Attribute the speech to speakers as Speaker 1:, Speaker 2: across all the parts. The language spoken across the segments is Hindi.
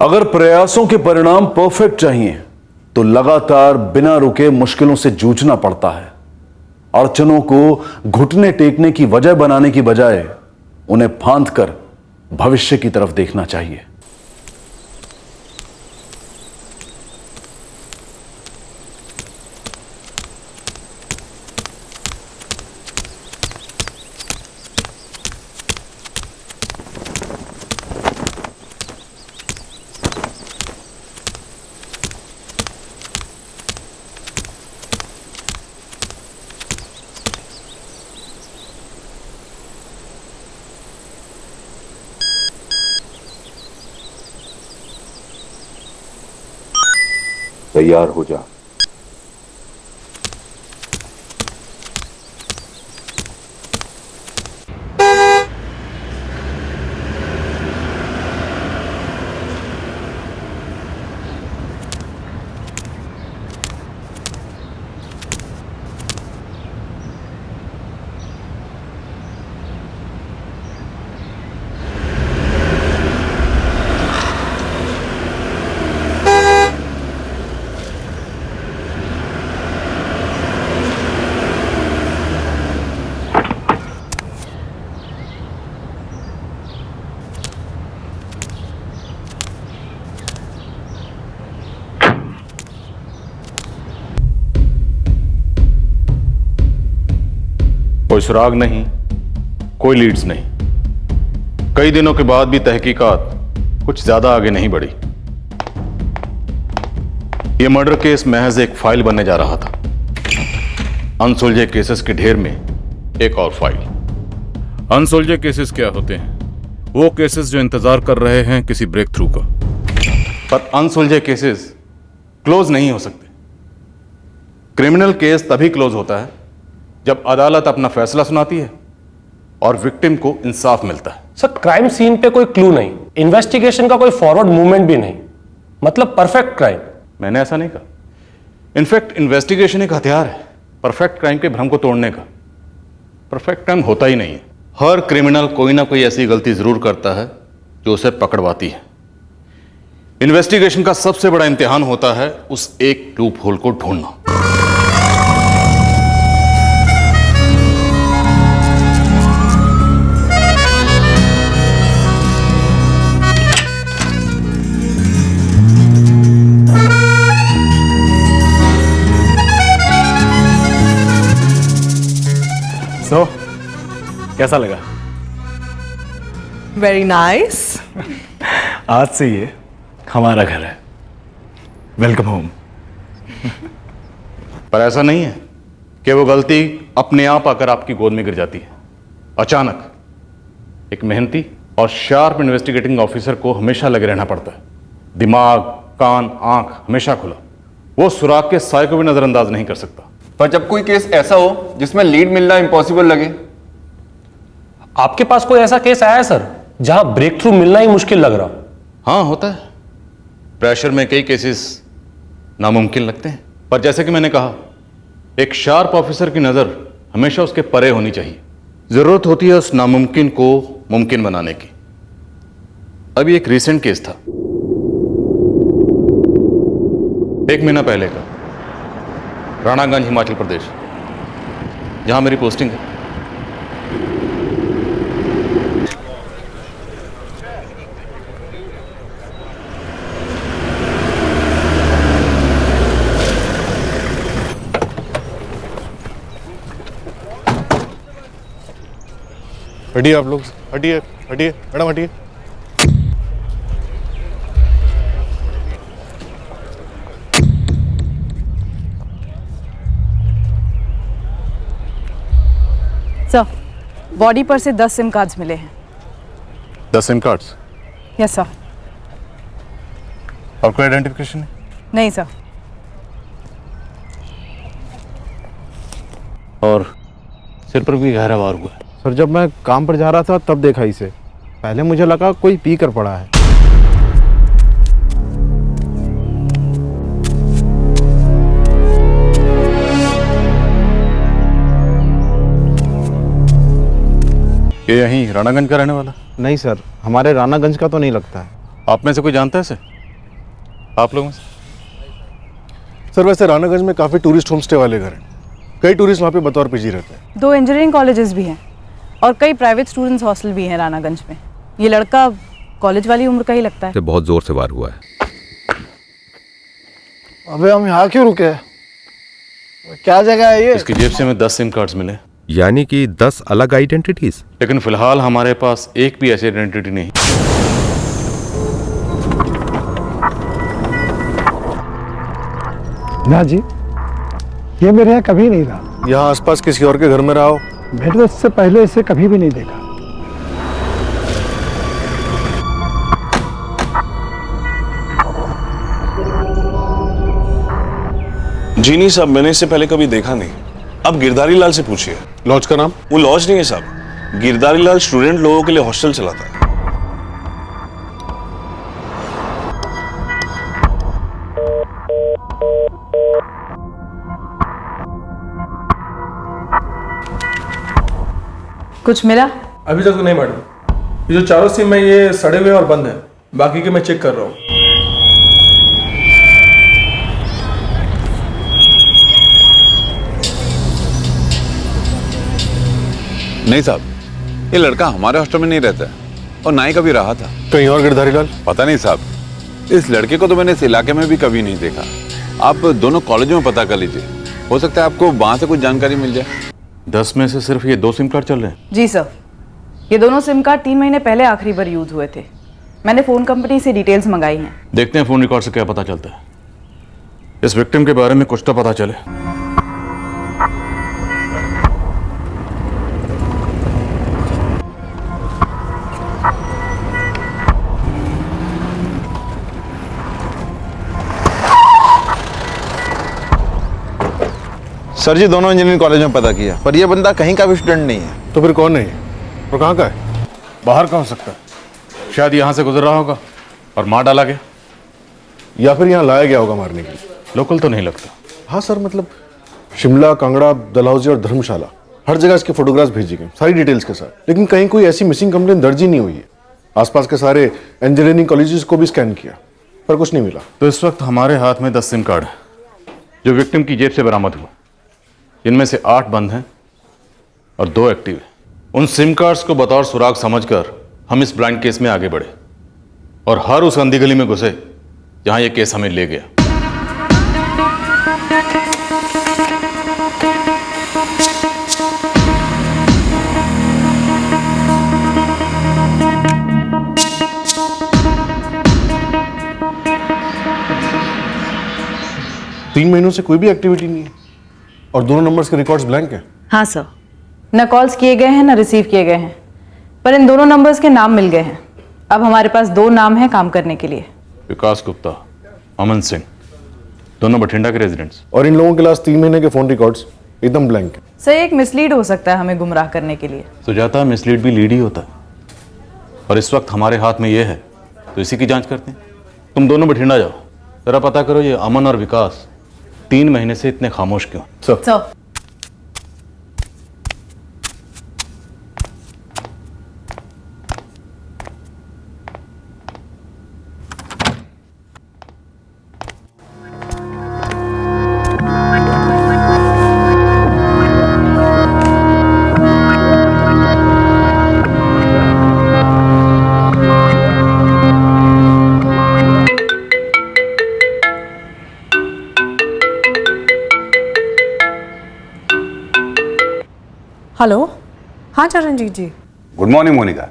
Speaker 1: अगर प्रयासों के परिणाम परफेक्ट चाहिए तो लगातार बिना रुके मुश्किलों से जूझना पड़ता है। अड़चनों को घुटने टेकने की वजह बनाने की बजाय उन्हें फांद कर भविष्य की तरफ देखना चाहिए।
Speaker 2: तैयार हो जा।
Speaker 3: कोई सुराग नहीं, कोई लीड्स नहीं। कई दिनों के बाद भी तहकीकात कुछ ज्यादा आगे नहीं बढ़ी। यह मर्डर केस महज एक फाइल बनने जा रहा था। अनसुलझे केसेस के ढेर में एक और फाइल। अनसुलझे केसेस क्या होते हैं? वो केसेस जो इंतजार कर रहे हैं किसी ब्रेक थ्रू का। पर अनसुलझे केसेस क्लोज नहीं हो सकते। क्रिमिनल केस तभी क्लोज होता है जब अदालत अपना फैसला सुनाती है और विक्टिम को इंसाफ मिलता है।
Speaker 4: सर, क्राइम सीन पे कोई क्लू नहीं, इन्वेस्टिगेशन का कोई फॉरवर्ड मूवमेंट भी नहीं, मतलब परफेक्ट क्राइम।
Speaker 3: मैंने ऐसा नहीं कहा। इनफैक्ट इन्वेस्टिगेशन एक हथियार है परफेक्ट क्राइम के भ्रम को तोड़ने का। परफेक्ट क्राइम होता ही नहीं है। हर क्रिमिनल कोई ना कोई ऐसी गलती जरूर करता है जो उसे पकड़वाती है। इन्वेस्टिगेशन का सबसे बड़ा इम्तिहान होता है उस एक लूप होल को ढूंढना।
Speaker 5: So, कैसा लगा?
Speaker 6: Very nice.
Speaker 5: आज से ये हमारा घर है। Welcome home.
Speaker 3: पर ऐसा नहीं है कि वो गलती अपने आप आकर आपकी गोद में गिर जाती है। अचानक एक मेहनती और शार्प इन्वेस्टिगेटिंग ऑफिसर को हमेशा लगे रहना पड़ता है। दिमाग, कान, आंख हमेशा खुला। वो सुराग के साय को भी नजरअंदाज नहीं कर सकता।
Speaker 2: पर जब कोई केस ऐसा हो जिसमें लीड मिलना इम्पॉसिबल लगे।
Speaker 4: आपके पास कोई ऐसा केस आया है सर जहां ब्रेक थ्रू मिलना ही मुश्किल लग रहा?
Speaker 3: हाँ, होता है। प्रेशर में कई केसेस नामुमकिन लगते हैं। पर जैसे कि मैंने कहा, एक शार्प ऑफिसर की नजर हमेशा उसके परे होनी चाहिए। जरूरत होती है उस नामुमकिन को मुमकिन बनाने की। अभी एक रीसेंट केस था, 1 महीना पहले का, राणागंज, हिमाचल प्रदेश, जहां मेरी पोस्टिंग है।
Speaker 5: हटिए आप लोग, हटिए हटिए मैडम, हटिए।
Speaker 6: सर, बॉडी पर से 10 सिम कार्ड्स मिले हैं।
Speaker 3: 10 सिम कार्ड्स?
Speaker 6: Yes sir.
Speaker 3: और कोई आइडेंटिफिकेशन
Speaker 6: नहीं सर।
Speaker 3: और सिर पर भी गहरा वार हुआ है।
Speaker 7: सर, जब मैं काम पर जा रहा था तब देखा इसे। पहले मुझे लगा कोई पी कर पड़ा है।
Speaker 3: ये यहीं राणागंज का रहने वाला?
Speaker 7: नहीं सर, हमारे राणागंज का तो नहीं लगता है।
Speaker 3: आप में से कोई जानता है इसे? आप लोगों से?
Speaker 7: सर वैसे रानागंज में काफ़ी टूरिस्ट होम स्टे वाले घर हैं। कई टूरिस्ट वहाँ पे बतौर पीजी रहते हैं।
Speaker 6: 2 इंजीनियरिंग कॉलेजेस भी हैं और कई प्राइवेट स्टूडेंट्स हॉस्टल भी हैं रानागंज में। ये लड़का कॉलेज वाली उम्र का ही लगता है।
Speaker 8: से बहुत जोर से वार हुआ है।
Speaker 7: अबे हम यहाँ क्यों रुके हैं? क्या जगह है ये?
Speaker 3: इसकी जेब से हमें 10 सिम कार्ड्स मिले,
Speaker 8: यानी कि 10 अलग आइडेंटिटीज।
Speaker 3: लेकिन फिलहाल हमारे पास एक भी ऐसी आइडेंटिटी नहीं।
Speaker 9: ना जी, ये मेरे यहाँ कभी नहीं रहा।
Speaker 7: यहाँ आसपास किसी और के घर में रहा हो?
Speaker 9: मैंने तो इससे पहले इसे कभी भी नहीं देखा।
Speaker 10: जी नहीं साहब, मैंने इससे पहले कभी देखा नहीं। अब गिरधारी लाल से पूछिए।
Speaker 7: लॉज का नाम?
Speaker 10: वो लॉज नहीं है साहब, गिरधारी लाल स्टूडेंट लोगों के लिए हॉस्टल चलाता है।
Speaker 6: कुछ मिला?
Speaker 11: अभी तक तो नहीं मैडम। ये जो चारों सिम है ये सड़े हुए और बंद है, बाकी के मैं चेक कर रहा हूँ।
Speaker 12: नहीं साहब, ये लड़का हमारे हॉस्टल में नहीं रहता है और ना ही कभी रहा था।
Speaker 7: कहीं और गिरधारी लाल?
Speaker 12: पता नहीं साहब, इस लड़के को तो मैंने इस इलाके में भी कभी नहीं देखा। आप दोनों कॉलेजों में पता कर लीजिए, हो सकता है आपको वहां से कुछ जानकारी मिल जाए।
Speaker 3: 10 में से सिर्फ ये 2 सिम कार्ड चल रहे हैं?
Speaker 6: जी सर, ये दोनों सिम कार्ड 3 महीने पहले आखिरी बार यूज हुए थे। मैंने फ़ोन कंपनी से डिटेल्स मंगाई हैं।
Speaker 3: देखते हैं फोन रिकॉर्ड से क्या पता चलता है। इस विक्टिम के बारे में कुछ तो पता चले।
Speaker 12: सर जी, दोनों इंजीनियरिंग कॉलेज में पता किया, पर यह बंदा कहीं का भी स्टूडेंट नहीं है।
Speaker 7: तो फिर कौन है ये? और कहाँ का है?
Speaker 3: बाहर का हो सकता है, शायद यहाँ से गुजर रहा होगा और मार डाला गया,
Speaker 7: या फिर यहाँ लाया गया होगा मारने के लिए।
Speaker 3: लोकल तो नहीं लगता।
Speaker 7: हाँ सर, मतलब शिमला, कांगड़ा, डलहौजी और धर्मशाला हर जगह इसके फोटोग्राफ्स भेजे गए सारी डिटेल्स के साथ, लेकिन कहीं कोई ऐसी मिसिंग कंप्लेन दर्ज ही नहीं हुई है। आसपास के सारे इंजीनियरिंग कॉलेजेस को भी स्कैन किया पर कुछ नहीं मिला।
Speaker 3: तो इस वक्त हमारे हाथ में 10 सिम कार्ड है जो विक्टिम की जेब से बरामद हुआ। इनमें से 8 बंद हैं और 2 एक्टिव हैं। उन सिम कार्ड्स को बतौर सुराग समझकर हम इस ब्लाइंड केस में आगे बढ़े और हर उस अंधी गली में घुसे जहां यह केस हमें ले गया।
Speaker 7: तीन महीनों से कोई भी एक्टिविटी नहीं है और दोनों नंबर्स के रिकॉर्ड्स ब्लैंक हैं।
Speaker 6: हाँ सर, न कॉल्स किए गए हैं न रिसीव किए गए हैं, पर इन दोनों नंबर्स के नाम मिल गए हैं। अब हमारे पास 2 नाम हैं काम करने के लिए।
Speaker 3: विकास गुप्ता, अमन सिंह, दोनों बठिंडा के रेजिडेंट्स।
Speaker 7: और इन लोगों के लास्ट 3 महीने के फोन रिकॉर्ड्स एकदम ब्लैंक है।
Speaker 6: सर, एक मिसलीड हो सकता है हमें गुमराह करने के लिए।
Speaker 3: सुजाता, मिसलीड भी लीड ही होता है और इस वक्त हमारे हाथ में ये है तो इसी की जांच करते हैं। तुम दोनों बठिंडा जाओ, जरा पता करो ये अमन और विकास 3 महीने से इतने खामोश क्यों।
Speaker 6: Sir,
Speaker 13: hello. हाँ Charanjit ji.
Speaker 12: Good morning Monica.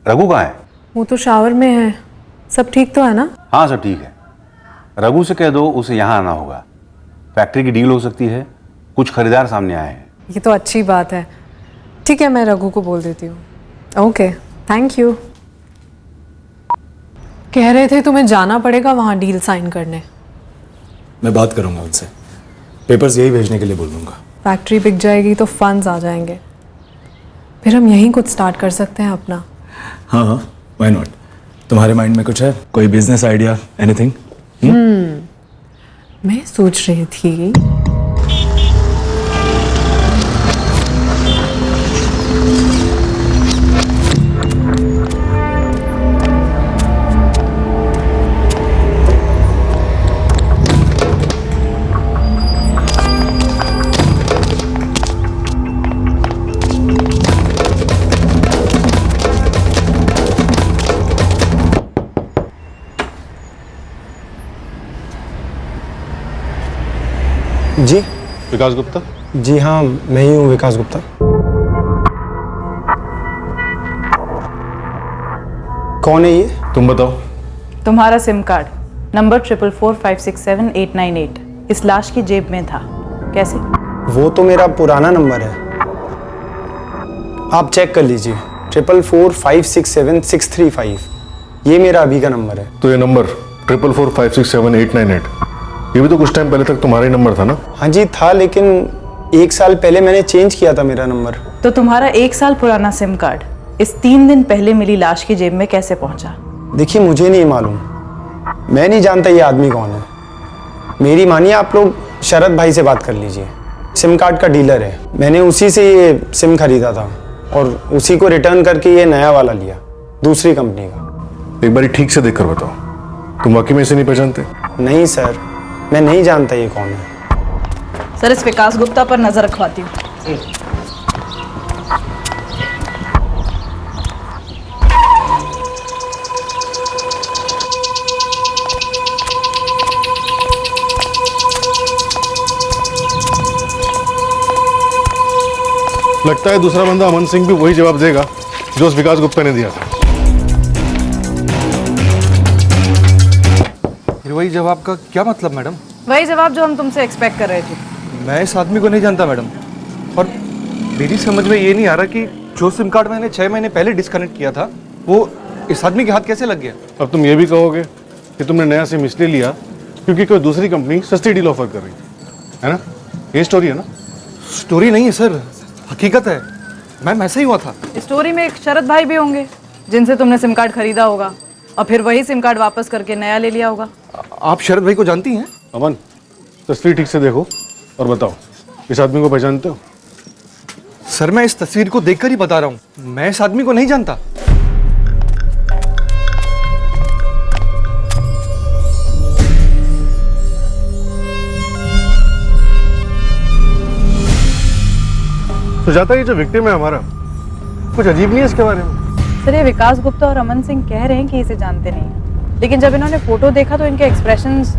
Speaker 12: Raghu कहाँ है?
Speaker 13: वो तो शावर में है। सब ठीक तो है ना?
Speaker 12: हाँ सब ठीक है। रघु से कह दो उसे यहाँ आना होगा, फैक्ट्री की डील हो सकती है, कुछ खरीदार सामने आए हैं।
Speaker 13: ये तो अच्छी बात है। ठीक है, मैं रघु को बोल देती हूँ। Okay, thank you. कह रहे थे तुम्हें जाना पड़ेगा वहाँ डील साइन करने।
Speaker 5: मैं बात करूंगा उनसे, पेपर्स यही भेजने के लिए बोल दूंगा।
Speaker 13: फैक्ट्री बिक जाएगी तो फंड्स आ जाएंगे, फिर हम यहीं कुछ स्टार्ट कर सकते हैं अपना।
Speaker 5: हाँ हाँ, व्हाई नॉट। तुम्हारे माइंड में कुछ है, कोई बिजनेस आइडिया, एनीथिंग?
Speaker 13: मैं सोच रही थी
Speaker 7: विकास गुप्ता?
Speaker 5: जी हाँ, मैं ही हूँ विकास गुप्ता। कौन है ये?
Speaker 7: तुम बताओ।
Speaker 6: तुम्हारा सिम कार्ड नंबर 44456788 इस लाश की जेब में था। कैसे?
Speaker 5: वो तो मेरा पुराना नंबर है, आप चेक कर लीजिए। 44456763 ये मेरा अभी का नंबर है।
Speaker 7: तो ये नंबर 44456788 ये भी तो कुछ टाइम पहले तक तुम्हारा ही नंबर था ना?
Speaker 5: हाँ जी था, लेकिन 1 साल पहले मैंने चेंज किया था मेरा नंबर।
Speaker 6: तो तुम्हारा 1 साल पुराना सिम कार्ड इस 3 दिन पहले मिली लाश की जेब में कैसे पहुंचा?
Speaker 5: देखिए मुझे नहीं मालूम, मैं नहीं जानता ये आदमी कौन है। मेरी मानिए आप लोग शरद भाई से बात कर लीजिए, सिम कार्ड का डीलर है। मैंने उसी से ये सिम खरीदा था और उसी को रिटर्न करके ये नया वाला लिया दूसरी कंपनी का।
Speaker 7: एक बार ठीक से देखकर बताओ, तुम वाकई में इसे नहीं पहचानते?
Speaker 5: नहीं सर, मैं नहीं जानता ये कौन है।
Speaker 6: सर इस विकास गुप्ता पर नजर रखवाती हूँ।
Speaker 7: लगता है दूसरा बंदा अमन सिंह भी वही जवाब देगा जो उस विकास गुप्ता ने दिया था।
Speaker 11: वही जवाब का क्या मतलब मैडम?
Speaker 6: वही जवाब जो हम तुमसे एक्सपेक्ट कर रहे थे।
Speaker 11: मैं इस आदमी को नहीं जानता मैडम, और मेरी समझ में ये नहीं आ रहा कि जो सिम कार्ड मैंने 6 महीने पहले डिस्कनेक्ट किया था वो इस आदमी के हाथ कैसे लग गया?
Speaker 7: अब तुम ये भी कहोगे कि तुमने नया सिम इसलिए लिया क्योंकि कोई दूसरी कंपनी सस्ती डील ऑफर कर रही है ना? ये स्टोरी है ना?
Speaker 11: स्टोरी नहीं है सर, हकीकत है। मैम ऐसा ही हुआ था।
Speaker 6: स्टोरी में एक शरद भाई भी होंगे जिनसे तुमने सिम कार्ड खरीदा होगा और फिर वही सिम कार्ड वापस करके नया ले लिया होगा।
Speaker 11: आप शरद भाई को जानती हैं?
Speaker 7: अमन, तस्वीर ठीक से देखो और बताओ, इस आदमी को पहचानते हो?
Speaker 11: सर मैं इस तस्वीर को देखकर ही बता रहा हूँ, मैं इस आदमी को नहीं जानता।
Speaker 7: तो जाता ये जो विक्टिम है हमारा, कुछ अजीब नहीं है इसके बारे में?
Speaker 6: सर ये विकास गुप्ता और अमन सिंह कह रहे हैं कि इसे जानते नहीं हैं, लेकिन जब इन्होंने फोटो देखा तो इनके एक्सप्रेशंस,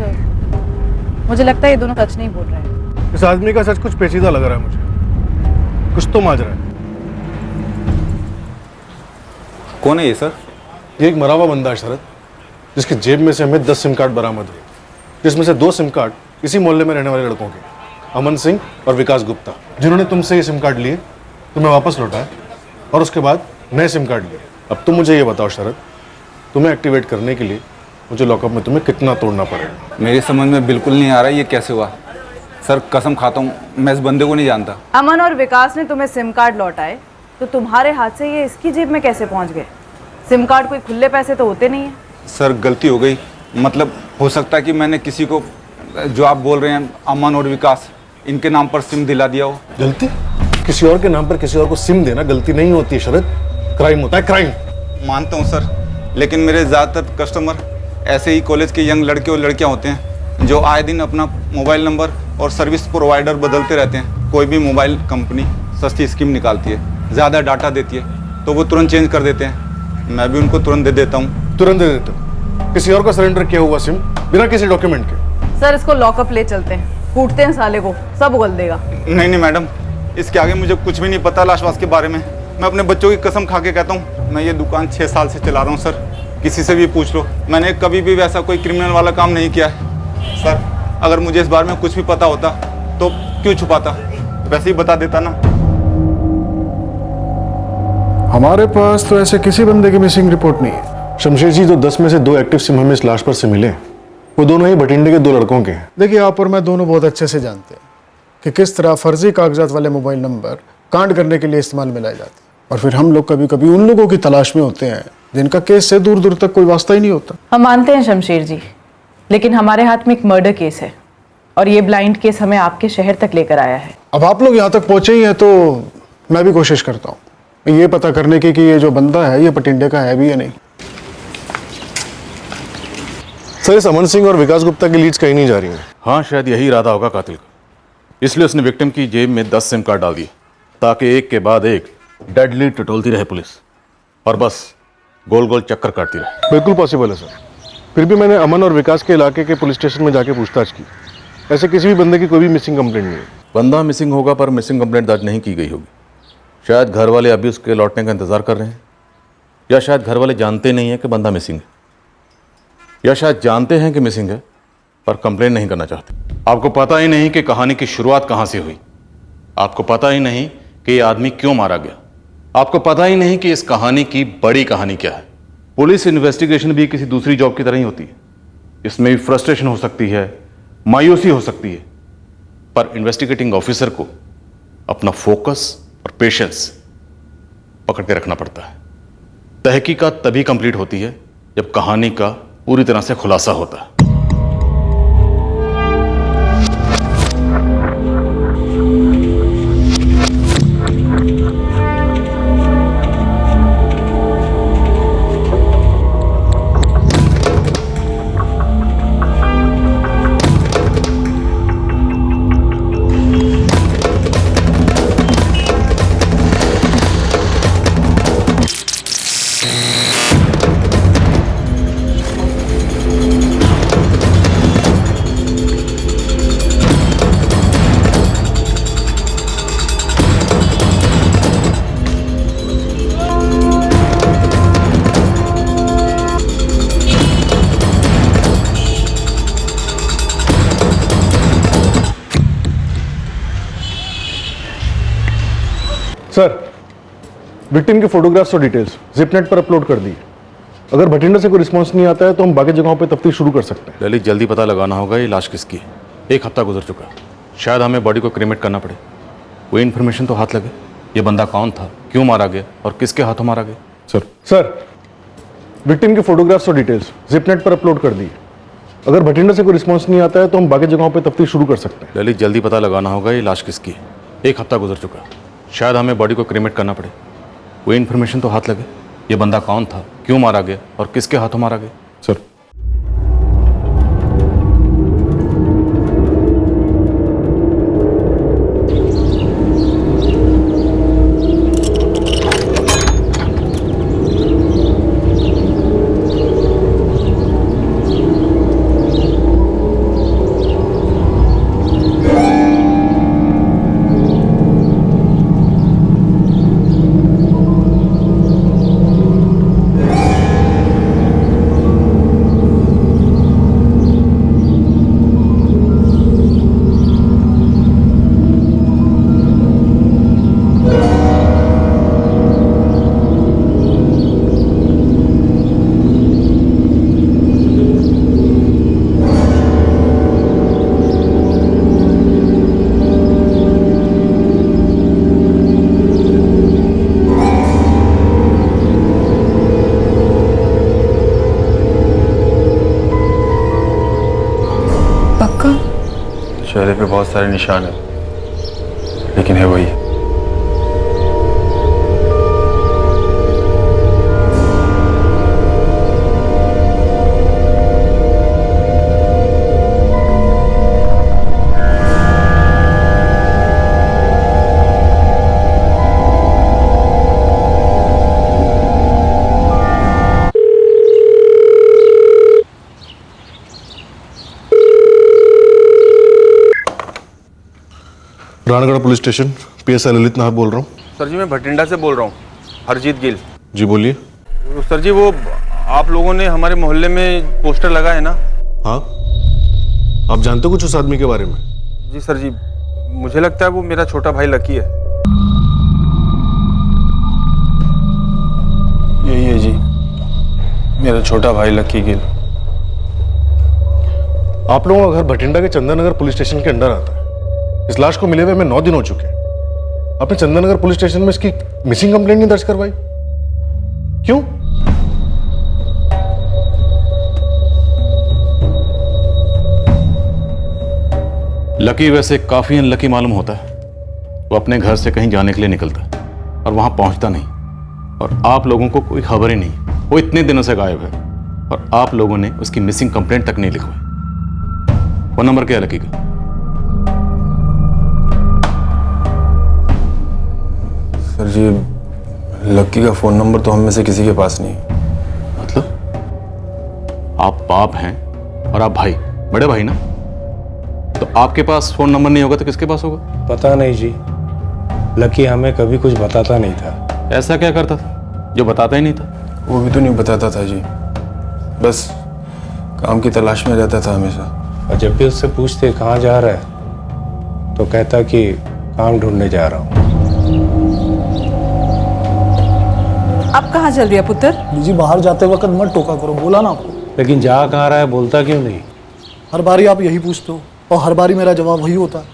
Speaker 6: मुझे लगता है ये दोनों सच नहीं बोल रहे हैं।
Speaker 7: इस आदमी का सच कुछ पेचीदा लग रहा है मुझे, कुछ तो माजरा है।
Speaker 12: कौन है ये सर?
Speaker 7: ये एक मरा हुआ बंदा है शरद, जिसकी जेब में से हमें 10 सिम कार्ड बरामद हुए, जिसमें से 2 सिम कार्ड इसी मोहल्ले में रहने वाले लड़कों के, अमन सिंह और विकास गुप्ता, जिन्होंने तुमसे ये सिम कार्ड लिए, तुम्हें वापस लौटाया और उसके बाद नए सिम कार्ड लिए। अब तुम मुझे ये बताओ शरद, तुम्हें एक्टिवेट करने के लिए मुझे लॉकअप में तुम्हें कितना तोड़ना पड़ेगा?
Speaker 12: मेरी समझ में बिल्कुल नहीं आ रहा ये कैसे हुआ सर, कसम खाता हूँ मैं इस बंदे को नहीं जानता।
Speaker 6: अमन और विकास ने तुम्हें सिम कार्ड लौटाए तो तुम्हारे हाथ से ये इसकी जेब में कैसे पहुंच गए? सिम कार्ड कोई खुले पैसे तो होते नहीं है।
Speaker 12: सर गलती हो गई, मतलब हो सकता है कि मैंने किसी को, जो आप बोल रहे हैं अमन और विकास, इनके नाम पर सिम दिला दिया हो।
Speaker 7: गलती? किसी और के नाम पर किसी और को सिम देना गलती नहीं होती है शरद, क्राइम होता है, क्राइम।
Speaker 12: मानता हूँ सर, लेकिन मेरे ज़्यादातर कस्टमर ऐसे ही कॉलेज के यंग लड़के और लड़कियाँ होते हैं जो आए दिन अपना मोबाइल नंबर और सर्विस प्रोवाइडर बदलते रहते हैं। कोई भी मोबाइल कंपनी सस्ती स्कीम निकालती है, ज़्यादा डाटा देती है, तो वो तुरंत चेंज कर देते हैं। मैं भी उनको तुरंत दे देता हूँ।
Speaker 7: तुरंत दे देते हो? किसी और का सरेंडर किया हुआ सिम बिना किसी डॉक्यूमेंट के?
Speaker 6: सर इसको लॉकअप ले चलते हैं, कूटते हैं साले को, सब उगल देगा।
Speaker 12: नहीं नहीं मैडम, इसके आगे मुझे कुछ भी नहीं पता लाशवास के बारे में। मैं अपने बच्चों की कसम खा के कहता हूँ, मैं ये दुकान 6 साल से चला रहा हूँ सर, किसी से भी पूछ लो, मैंने कभी भी वैसा कोई क्रिमिनल वाला काम नहीं किया है सर। अगर मुझे इस बारे में कुछ भी पता होता तो क्यों छुपाता, वैसे ही बता देता ना।
Speaker 7: हमारे पास तो ऐसे किसी बंदे की मिसिंग रिपोर्ट नहीं है शमशेर जी। तो 10 में से 2 एक्टिव सिम हमें इस लाश पर से मिले, वो दोनों ही बठिंडे के 2 लड़कों के हैं।
Speaker 9: देखिए आप और मैं दोनों बहुत अच्छे से जानते हैं कि किस तरह फर्जी कागजात वाले मोबाइल नंबर कांड करने के लिए इस्तेमाल में लाए जाते हैं, और फिर हम लोग कभी कभी उन लोगों की तलाश में होते हैं जिनका केस से दूर दूर तक कोई वास्ता ही नहीं होता।
Speaker 6: हम मानते हैं शमशेर जी, लेकिन हमारे हाथ में एक मर्डर केस है और ये ब्लाइंड केस हमें आपके शहर तक लेकर आया है।
Speaker 9: अब आप लोग यहाँ तक पहुंचे ही हैं तो मैं भी कोशिश करता हूँ ये पता करने की कि ये जो बंदा है ये बठिंडे का है भी या नहीं।
Speaker 7: सर इस अमन सिंह और विकास गुप्ता की लीड्स कहीं नहीं जा रही हैं।
Speaker 3: हाँ, शायद यही इरादा होगा कातिल का, इसलिए उसने विक्टिम की जेब में 10 सिम कार्ड डाल दिए ताकि एक के बाद एक डेड लीड टटोलती रहे पुलिस और बस गोल गोल चक्कर काटती रहे।
Speaker 7: बिल्कुल पॉसिबल है सर, फिर भी मैंने अमन और विकास के इलाके के पुलिस स्टेशन में जाके पूछताछ की, ऐसे किसी भी बंदे की कोई भी मिसिंग कंप्लेंट नहीं है।
Speaker 3: बंदा मिसिंग होगा पर मिसिंग कंप्लेंट दर्ज नहीं की गई होगी। शायद घर वाले अभी उसके लौटने का इंतजार कर रहे हैं, या शायद घर वाले जानते नहीं हैं कि बंदा मिसिंग है, या शायद जानते हैं कि मिसिंग है पर कंप्लेंट नहीं करना चाहते। आपको पता ही नहीं कि कहानी की शुरुआत कहां से हुई, आपको पता ही नहीं कि ये आदमी क्यों मारा गया, आपको पता ही नहीं कि इस कहानी की बड़ी कहानी क्या है। पुलिस इन्वेस्टिगेशन भी किसी दूसरी जॉब की तरह ही होती है, इसमें भी फ्रस्ट्रेशन हो सकती है, मायूसी हो सकती है, पर इन्वेस्टिगेटिंग ऑफिसर को अपना फोकस और पेशेंस पकड़ के रखना पड़ता है। तहकीकात तभी कंप्लीट होती है जब कहानी का पूरी तरह से खुलासा होता है।
Speaker 7: सर, विक्टिम के फोटोग्राफ्स और डिटेल्स जिपनेट पर अपलोड कर दी। अगर भटिंडा से कोई रिस्पांस नहीं आता है तो हम बाकी जगहों पर तफ्तीश शुरू कर सकते हैं।
Speaker 3: ललित, जल्दी पता लगाना होगा ये लाश किसकी है। 1 हफ्ता गुजर चुका है, शायद हमें बॉडी को क्रीमेट करना पड़े। कोई इन्फॉर्मेशन तो हाथ लगे, ये बंदा कौन था, क्यों मारा गया और किसके हाथों मारा गया।
Speaker 7: सर, विक्टिम के फोटोग्राफ्स और डिटेल्स जिपनेट पर अपलोड कर दी। अगर भटिंडा से कोई रिस्पांस नहीं आता है तो हम बाकी जगहों पर तफ्तीश शुरू कर सकते हैं।
Speaker 3: ललित, जल्दी पता लगाना होगा ये लाश किसकी है। 1 हफ्ता गुजर चुका है, शायद हमें बॉडी को क्रीमेट करना पड़े। कोई इन्फॉर्मेशन तो हाथ लगे, ये बंदा कौन था, क्यों मारा गया और किसके हाथों मारा गया।
Speaker 7: सर,
Speaker 2: चेहरे पे बहुत सारे निशान है, लेकिन है वही।
Speaker 7: Rangarh police station, PSI Lalit Nahar बोल रहा हूँ।
Speaker 2: सर जी, मैं भटिंडा से बोल रहा हूँ, हरजीत गिल।
Speaker 7: जी बोलिए।
Speaker 2: सर जी, वो आप लोगों ने हमारे मोहल्ले में पोस्टर लगा है ना?
Speaker 7: हाँ, आप जानते हो कुछ उस आदमी के बारे में?
Speaker 2: जी सर जी, मुझे लगता है वो मेरा छोटा भाई लकी है। यही है जी, मेरा छोटा भाई लकी गिल।
Speaker 7: आप लोगों का घर भटिंडा के चंदननगर पुलिस स्टेशन के अंडर आता है। इस लाश को मिले हुए हमें 9 दिन हो चुके हैं। आपने चंदननगर पुलिस स्टेशन में इसकी मिसिंग कंप्लेंट नहीं दर्ज करवाई, क्यों?
Speaker 3: लकी वैसे काफी अनलकी मालूम होता है। वो अपने घर से कहीं जाने के लिए निकलता है और वहां पहुंचता नहीं, और आप लोगों को कोई खबर ही नहीं। वो इतने दिनों से गायब है और आप लोगों ने उसकी मिसिंग कंप्लेंट तक नहीं लिखवाई। वो नंबर क्या है लकी का?
Speaker 2: सर जी, लक्की का फोन नंबर तो हम में से किसी के पास नहीं।
Speaker 3: मतलब आप बाप हैं और आप भाई, बड़े भाई ना? तो आपके पास फोन नंबर नहीं होगा तो किसके पास होगा?
Speaker 4: पता नहीं जी, लकी हमें कभी कुछ बताता नहीं था।
Speaker 3: ऐसा क्या करता था जो बताता ही नहीं था?
Speaker 2: वो भी तो नहीं बताता था जी, बस काम की तलाश में रहता था हमेशा।
Speaker 4: और जब भी उससे पूछते कहाँ जा रहा है तो कहता कि काम ढूंढने जा रहा हूँ।
Speaker 6: अब कहाँ चल रही है पुत्र?
Speaker 9: जी बाहर जाते वक्त मत टोका करो, बोला ना आपको।
Speaker 4: लेकिन जा कहाँ रहा है बोलता क्यों नहीं?
Speaker 9: हर बारी आप यही पूछते हो और हर बारी मेरा जवाब वही होता है,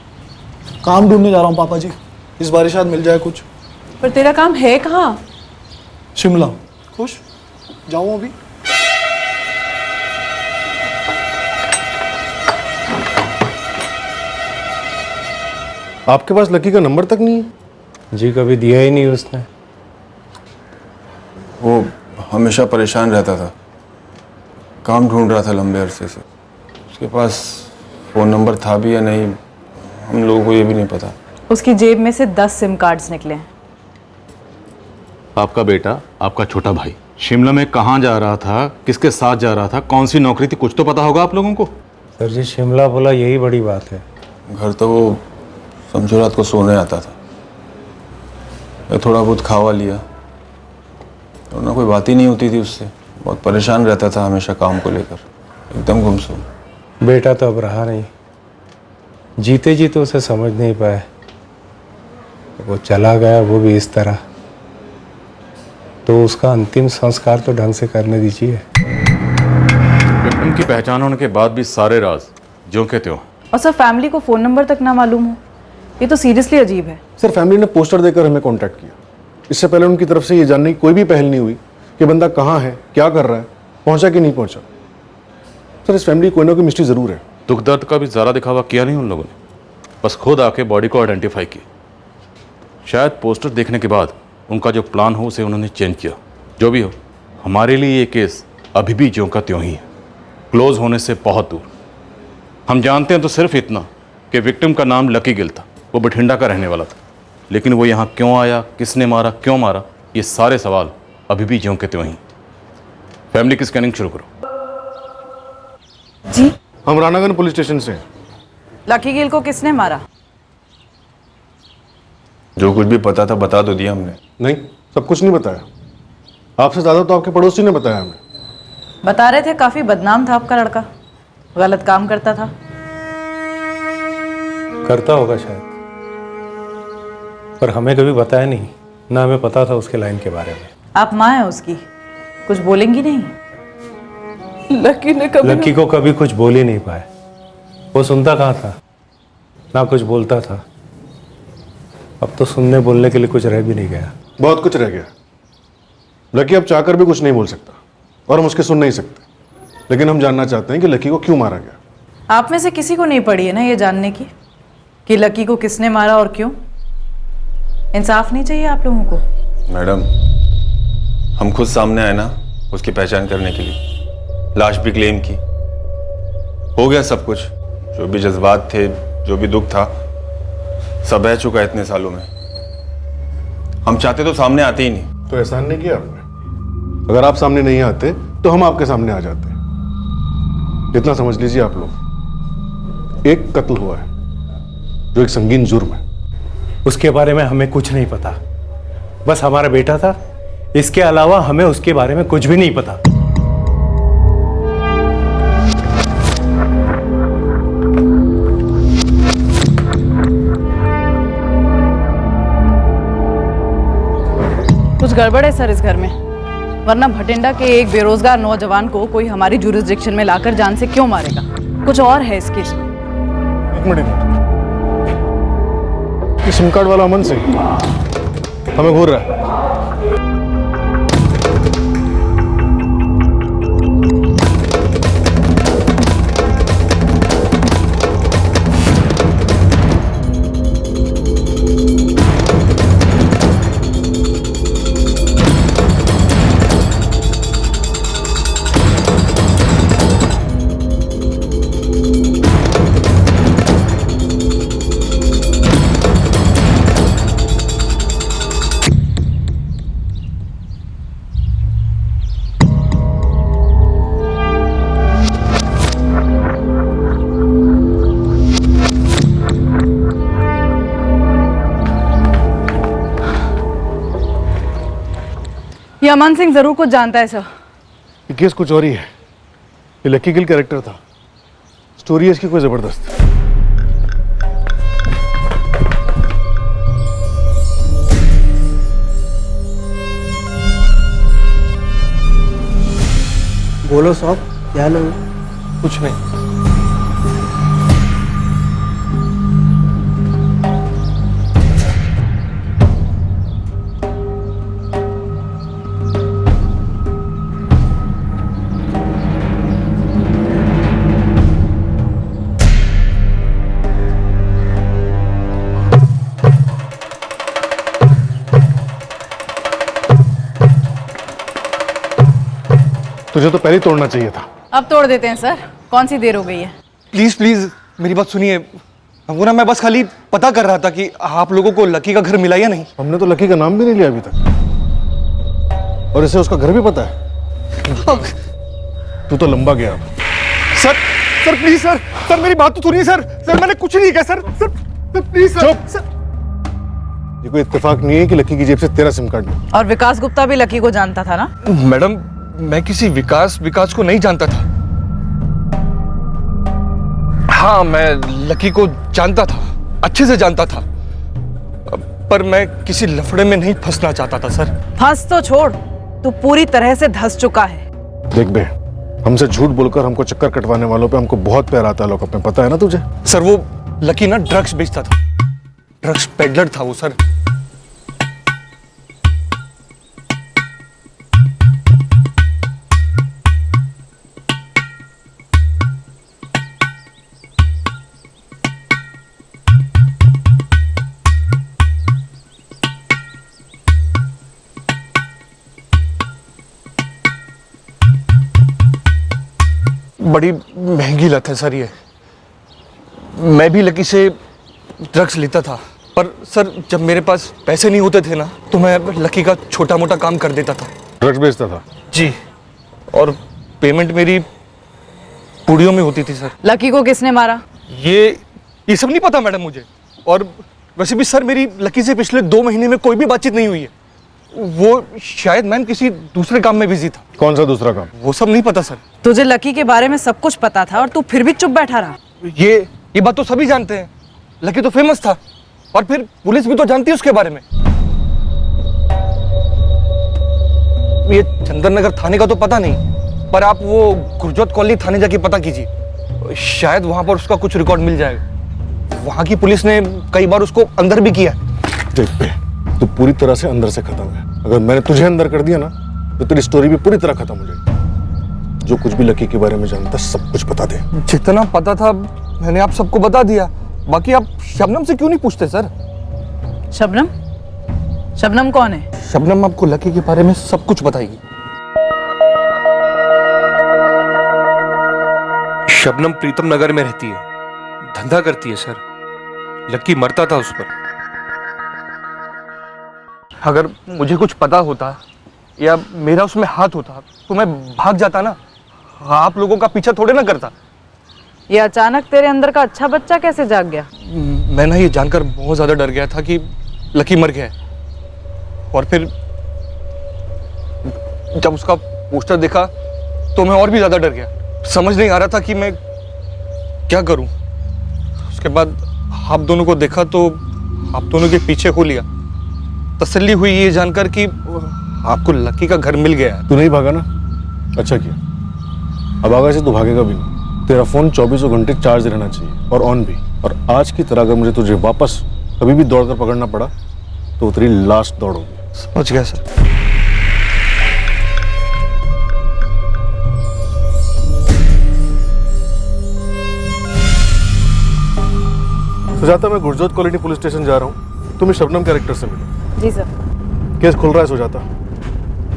Speaker 9: काम ढूंढने जा रहा हूँ पापा जी, इस बार शायद मिल जाए कुछ।
Speaker 6: पर तेरा काम है कहाँ?
Speaker 9: शिमला। खुश जाऊँ अभी?
Speaker 7: आपके पास लकी का नंबर तक नहीं है?
Speaker 4: जी कभी दिया ही नहीं उसने।
Speaker 2: वो हमेशा परेशान रहता था, काम ढूंढ रहा था लंबे अरसे से। उसके पास फ़ोन नंबर था भी या नहीं हम लोगों को ये भी नहीं पता।
Speaker 6: उसकी जेब में से 10 सिम कार्ड्स निकले हैं।
Speaker 3: आपका बेटा, आपका छोटा भाई शिमला में कहाँ जा रहा था, किसके साथ जा रहा था, कौन सी नौकरी थी, कुछ तो पता होगा आप लोगों को।
Speaker 4: सर जी शिमला बोला यही बड़ी बात है।
Speaker 2: घर तो वो समझो रात को सोने आता था, मैं थोड़ा बहुत खावा लिया तो ना कोई बात ही नहीं होती थी उससे। बहुत परेशान रहता था हमेशा काम को लेकर, एकदम गुमसुम।
Speaker 4: बेटा तो अब रहा नहीं, जीते जी तो उसे समझ नहीं पाए, वो चला गया वो भी इस तरह। तो उसका अंतिम संस्कार तो ढंग से करने दीजिए।
Speaker 3: विक्टिम की पहचान होने के बाद भी सारे राज ज्यों के त्यों।
Speaker 6: और सर फैमिली को फोन नंबर तक ना मालूम हो, ये तो सीरियसली अजीब है।
Speaker 7: सर फैमिली ने पोस्टर देकर हमें कांटेक्ट किया, इससे पहले उनकी तरफ से ये जानने की कोई भी पहल नहीं हुई कि बंदा कहाँ है, क्या कर रहा है, पहुंचा कि नहीं पहुंचा। सर इस फैमिली की कोई ना कोई मिस्ट्री जरूर है।
Speaker 3: दुख दर्द का भी ज़्यादा दिखावा किया नहीं उन लोगों ने, बस खुद आके बॉडी को आइडेंटिफाई किया। शायद पोस्टर देखने के बाद उनका जो प्लान हो उसे उन्होंने चेंज किया। जो भी हो, हमारे लिए ये केस अभी भी ज्यों का त्यों ही है, क्लोज होने से बहुत दूर। हम जानते हैं तो सिर्फ इतना कि विक्टिम का नाम लकी गिल था, वो बठिंडा का रहने वाला था। लेकिन वो यहाँ क्यों आया, किसने मारा, क्यों मारा, ये सारे सवाल अभी भी ज्यों के त्यों ही। फैमिली की स्कैनिंग शुरू करो।
Speaker 6: जी
Speaker 7: हम रानागंज पुलिस स्टेशन से हैं।
Speaker 6: लकी गिल को किसने मारा?
Speaker 2: जो कुछ भी पता था बता तो दिया हमने।
Speaker 7: नहीं, सब कुछ नहीं बताया, आपसे ज़्यादा तो आपके पड़ोसी ने बताया हमें।
Speaker 6: बता रहे थे काफी बदनाम था आपका लड़का, गलत काम करता था।
Speaker 4: करता होगा शायद, पर हमें कभी बताया नहीं, ना हमें पता था उसके लाइन के बारे में।
Speaker 6: आप माँ हैं उसकी, कुछ बोलेंगी नहीं? लकी ने कभी
Speaker 4: लकी को कभी कुछ बोल ही नहीं पाए। वो सुनता कहाँ था, ना कुछ बोलता था। अब तो सुनने बोलने के लिए कुछ रह भी नहीं गया।
Speaker 7: बहुत कुछ रह गया। लकी अब चाहकर भी कुछ नहीं बोल सकता और हम उसके सुन नहीं सकते, लेकिन हम जानना चाहते हैं कि लकी को क्यों मारा गया।
Speaker 6: आप में से किसी को नहीं पड़ी है ना ये जानने की कि लकी को किसने मारा और क्यों? इंसाफ नहीं चाहिए आप लोगों को?
Speaker 2: मैडम हम खुद सामने आए ना उसकी पहचान करने के लिए, लाश भी क्लेम की, हो गया सब कुछ। जो भी जज्बात थे, जो भी दुख था, सब बह चुका है इतने सालों में। हम चाहते तो सामने आते ही नहीं।
Speaker 7: तो एहसान नहीं किया आपने। अगर आप सामने नहीं आते तो हम आपके सामने आ जाते। इतना समझ लीजिए आप लोग, एक कत्ल हुआ है जो एक संगीन जुर्म है।
Speaker 4: उसके बारे में हमें कुछ नहीं पता, बस हमारा बेटा था, इसके अलावा हमें उसके बारे में कुछ भी नहीं पता।
Speaker 6: कुछ गड़बड़ है सर इस घर में, वरना भटिंडा के एक बेरोजगार नौजवान को कोई हमारी जुरिस्डिक्शन में लाकर जान से क्यों मारेगा? कुछ और है इस केस में।
Speaker 7: एक मिनट, ये सिम कार्ड वाला अमन सिंह हमें घूर रहा है।
Speaker 6: ये अमन सिंह जरूर कुछ जानता है सर।
Speaker 7: ये केस कुछ और ही है। ये लकी गिल कैरेक्टर था, स्टोरी है इसकी कोई जबरदस्त।
Speaker 11: बोलो साहब, क्या लो? कुछ नहीं।
Speaker 7: तुझे तो पहले ही तोड़ना चाहिए था।
Speaker 6: अब तोड़ देते हैं सर, कौन सी देर हो गई है।
Speaker 11: प्लीज प्लीज मेरी बात सुनिए। हमको ना, मैं बस खाली पता कर रहा था कि आप लोगों को लकी का घर मिला या नहीं।
Speaker 7: हमने तो लकी का नाम भी नहीं लिया अभी तक, और इसे उसका घर भी पता है। तू तो लंबा गया।
Speaker 11: Sir sir please sir, sir मेरी बात तो सुनिए सर। सर मैंने कुछ नहीं किया सर। Sir please sir.
Speaker 7: ये कोई इत्तेफाक नहीं है कि लकी की जेब से तेरा सिम कार्ड निकला।
Speaker 6: और विकास गुप्ता भी लकी को जानता था ना?
Speaker 11: मैडम, मैं किसी विकास को नहीं जानता था। हाँ, मैं लकी को जानता था, अच्छे से जानता था, पर मैं किसी लफड़े में नहीं फंसना चाहता था सर।
Speaker 6: फंस तो छोड़, तू पूरी तरह से धंस चुका है।
Speaker 7: देख बे, हमसे झूठ बोलकर हमको चक्कर कटवाने वालों पे हमको बहुत प्यार आता है लोगों पे, पता है ना तुझे?
Speaker 11: सर वो लकी ना ड्रग्स बेचता था, ड्रग्स पेडलर था वो सर। बड़ी महंगी लत है सर ये। मैं भी लकी से ड्रग्स लेता था, पर सर जब मेरे पास पैसे नहीं होते थे ना, तो मैं लकी का छोटा मोटा काम कर देता था।
Speaker 7: ड्रग्स बेचता था?
Speaker 11: जी, और पेमेंट मेरी पूड़ियों में होती थी सर।
Speaker 6: लकी को किसने मारा?
Speaker 11: ये सब नहीं पता मैडम मुझे। और वैसे भी सर मेरी लकी से पिछले 2 महीने में कोई भी बातचीत नहीं हुई है। वो शायद मैम किसी दूसरे काम में बिजी था।
Speaker 7: कौन सा दूसरा काम?
Speaker 11: वो सब नहीं पता सर।
Speaker 6: तुझे लकी के बारे में सब कुछ पता था और तू फिर भी चुप बैठा रहा।
Speaker 11: ये बात तो सभी जानते हैं, लकी तो फेमस था, और फिर पुलिस भी तो जानती है उसके बारे में। ये चंदन नगर थाने का तो पता नहीं, पर आप वो गुरजोत कॉलोनी थाने जाके पता कीजिए, शायद वहां पर उसका कुछ रिकॉर्ड मिल जाएगा। वहां की पुलिस ने कई बार उसको अंदर भी किया।
Speaker 7: देख बे, तू पूरी तरह से अंदर से खत्म है। अगर मैंने तुझे अंदर कर दिया ना, तो तेरी स्टोरी भी पूरी तरह खत्म हो जाएगी। जो कुछ भी लकी के बारे में जानता सब कुछ बता दे।
Speaker 11: जितना पता था मैंने आप सबको बता दिया। बाकी आप शबनम से क्यों नहीं पूछते सर?
Speaker 6: शबनम? शबनम कौन है?
Speaker 11: शबनम आपको लकी के बारे में सब कुछ बताएगी।
Speaker 14: शबनम प्रीतम नगर में रहती है, धंधा करती है सर। लकी मरता था उस पर।
Speaker 11: अगर मुझे कुछ पता होता या मेरा उसमें हाथ होता तो मैं भाग जाता ना, आप लोगों का पीछा थोड़े ना करता।
Speaker 6: ये अचानक तेरे अंदर का अच्छा बच्चा कैसे जाग गया?
Speaker 11: मैं ना ये जानकर बहुत ज्यादा डर गया था कि लकी मर गया है, और फिर जब उसका पोस्टर देखा तो मैं और भी ज्यादा डर गया। समझ नहीं आ रहा था कि मैं क्या करूं। उसके बाद आप दोनों को देखा तो आप दोनों के पीछे हो लिया। तसल्ली हुई ये जानकर कि आपको लकी का घर मिल गया है।
Speaker 7: तू नहीं भागा ना, अच्छा किया। अब आगे से तू भागेगा भी नहीं। तेरा फोन 24 घंटे चार्ज रहना चाहिए, और ऑन भी। और आज की तरह अगर मुझे तुझे वापस कभी भी दौड़कर पकड़ना पड़ा तो तेरी लास्ट दौड़ होगी।
Speaker 11: समझ गया सर।
Speaker 7: सुजाता, मैं गुरजोत कॉलोनी पुलिस स्टेशन जा रहा हूँ, तुम इस शबनम कैरेक्टर से मिलो।
Speaker 6: जी सर।
Speaker 7: केस खुल रहा है सुजाता।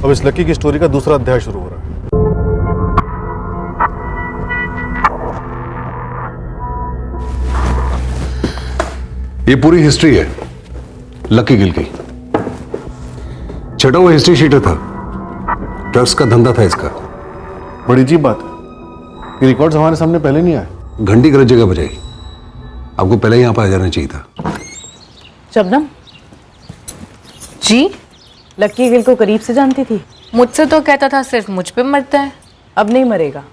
Speaker 7: अब इस लकी की स्टोरी का दूसरा अध्याय शुरू हो रहा है।
Speaker 1: ये पूरी हिस्ट्री है लकी गिल की। छठा वो हिस्ट्री शीटर था, ड्रग्स का धंधा था इसका।
Speaker 7: बड़ी अजीब बात है, ये रिकॉर्ड्स हमारे सामने पहले नहीं आए।
Speaker 1: घंटी गलत जगह बजाई, आपको पहले यहां पर आ जाना चाहिए था।
Speaker 6: शबनम जी लकी गिल को करीब से जानती थी?
Speaker 15: मुझसे तो कहता था सिर्फ मुझ पे मरता है।
Speaker 6: अब नहीं मरेगा,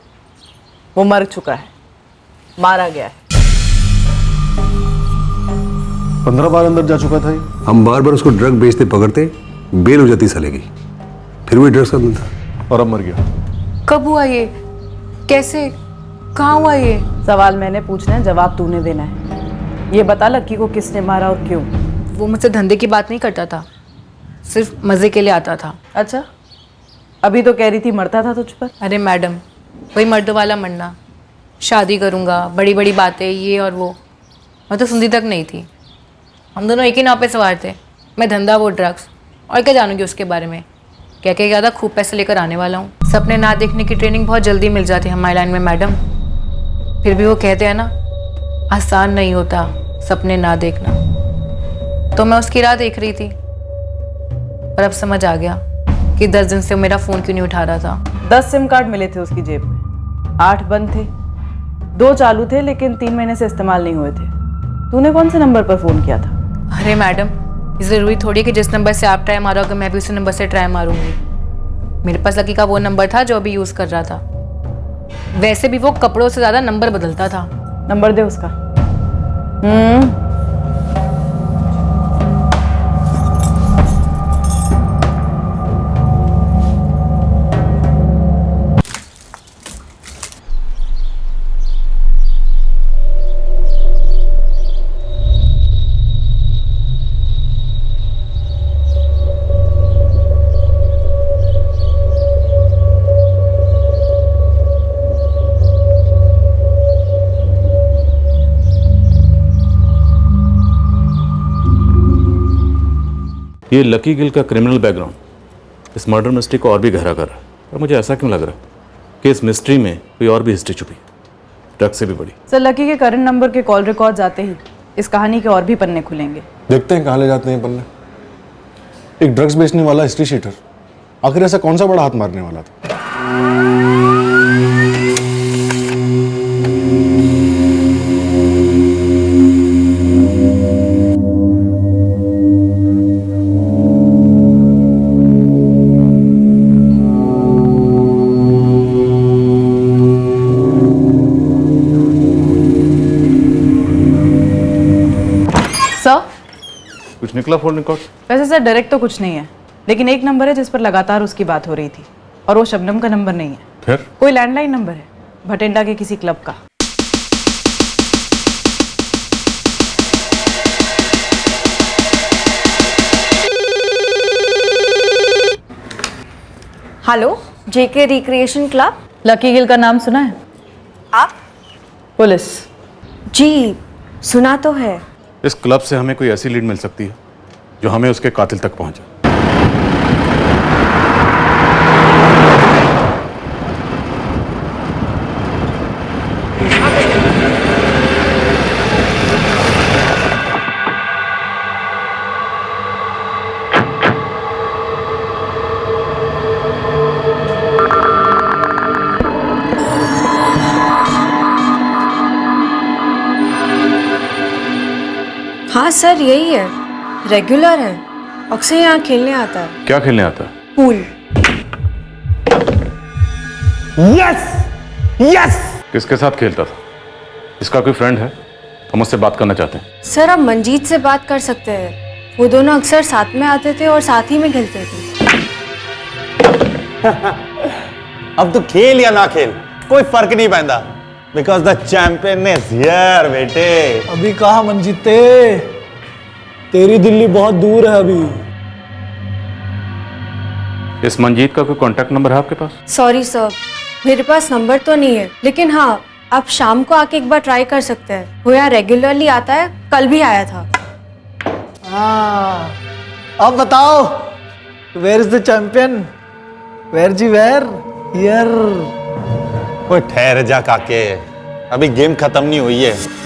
Speaker 6: वो मर चुका है, मारा गया है।
Speaker 7: 15 बार अंदर जा चुका था ये।
Speaker 16: हम बार बार उसको ड्रग बेचते पकड़ते, बेल हो जाती साले की, फिर वही ड्रग्स का धंधा।
Speaker 7: और अब मर गया।
Speaker 15: कब हुआ ये, कैसे, कहाँ हुआ ये?
Speaker 6: सवाल मैंने पूछना है, जवाब तूने देना है। ये बता लक्की को किसने मारा और क्यों?
Speaker 15: वो मुझसे धंधे की बात नहीं करता था, सिर्फ मजे के लिए आता था।
Speaker 6: अच्छा, अभी तो कह रही थी मरता था तुझ पर।
Speaker 15: अरे मैडम, वही मर्दों वाला मरना, शादी करूँगा, बड़ी बड़ी बातें, ये और वो। मैं तो सुनती तक नहीं थी। हम दोनों एक ही नाव पे सवार थे, मैं धंधा, वो ड्रग्स। और क्या जानूँगी उसके बारे में? क्या क्या था, खूब पैसे लेकर आने वाला हूँ। सपने ना देखने की ट्रेनिंग बहुत जल्दी मिल जाती है हमारी लाइन में मैडम। फिर भी वो कहते हैं ना, आसान नहीं होता सपने ना देखना। तो मैं उसकी राह देख रही थी, पर अब समझ आ गया कि 10 दिन से मेरा फ़ोन क्यों नहीं उठा रहा था।
Speaker 6: 10 सिम कार्ड मिले थे उसकी जेब में, 8 बंद थे, 2 चालू थे, लेकिन 3 महीने से इस्तेमाल नहीं हुए थे। तूने कौन से नंबर पर फ़ोन किया था?
Speaker 15: अरे मैडम, ये ज़रूरी थोड़ी है कि जिस नंबर से आप ट्राई मारोगे मैं भी उसी नंबर से ट्राई मारूंगी। मेरे पास लकी का वो नंबर था जो अभी यूज़ कर रहा था। वैसे भी वो कपड़ों से ज़्यादा नंबर बदलता था।
Speaker 6: नंबर दे उसका।
Speaker 3: ये लकी गिल का क्रिमिनल बैकग्राउंड इस मर्डर मिस्ट्री को और भी गहरा कर रहा है। पर मुझे ऐसा क्यों लग रहा है कि इस मिस्ट्री में कोई और भी हिस्ट्री छुपी, ड्रग से भी बड़ी।
Speaker 6: सर, लकी के करंट नंबर के कॉल रिकॉर्ड आते ही इस कहानी के और भी पन्ने खुलेंगे।
Speaker 7: देखते हैं कहाँ ले जाते हैं पन्ने। एक ड्रग्स बेचने वाला हिस्ट्री शीटर, आखिर ऐसा कौन सा बड़ा हाथ मारने वाला था? कुछ निकला फोन रिकॉर्ड?
Speaker 6: वैसे सर डायरेक्ट तो कुछ नहीं है, लेकिन एक नंबर है जिस पर लगातार उसकी बात हो रही थी, और वो शबनम का नंबर नहीं है।
Speaker 3: फिर
Speaker 6: कोई लैंडलाइन नंबर है, भटिंडा के किसी क्लब का।
Speaker 17: हेलो, जेके रिक्रिएशन क्लब।
Speaker 6: लकी गिल का नाम सुना है?
Speaker 17: आप?
Speaker 6: पुलिस।
Speaker 17: जी सुना तो है।
Speaker 3: इस क्लब से हमें कोई ऐसी लीड मिल सकती है जो हमें उसके कातिल तक पहुंचे।
Speaker 17: हाँ सर, यही है, रेगुलर है, अक्सर यहाँ खेलने आता है।
Speaker 3: क्या खेलने आता है?
Speaker 17: पूल।
Speaker 5: Yes yes.
Speaker 3: किसके साथ खेलता था? इसका कोई फ्रेंड है? हम उससे बात करना चाहते हैं।
Speaker 17: सर आप मंजीत से बात कर सकते हैं, वो दोनों अक्सर साथ में आते थे और साथ ही में खेलते थे।
Speaker 18: अब तो खेल या ना खेल कोई फर्क नहीं पैंदा, because the champion is here बेटे।
Speaker 5: अभी कहा मंजीते, तेरी दिल्ली बहुत दूर है अभी।
Speaker 3: इस मंजीत का कोई कांटेक्ट नंबर है आपके पास?
Speaker 17: सॉरी सर, मेरे पास नंबर तो नहीं है, लेकिन हाँ आप शाम को आके एक बार ट्राई कर सकते हैं। वो यहाँ रेगुलरली आता है, कल भी आया था।
Speaker 5: अब बताओ, where is the champion? Where ji where? Here.
Speaker 18: कोई ठहर जा काके, अभी गेम खत्म नहीं हुई है।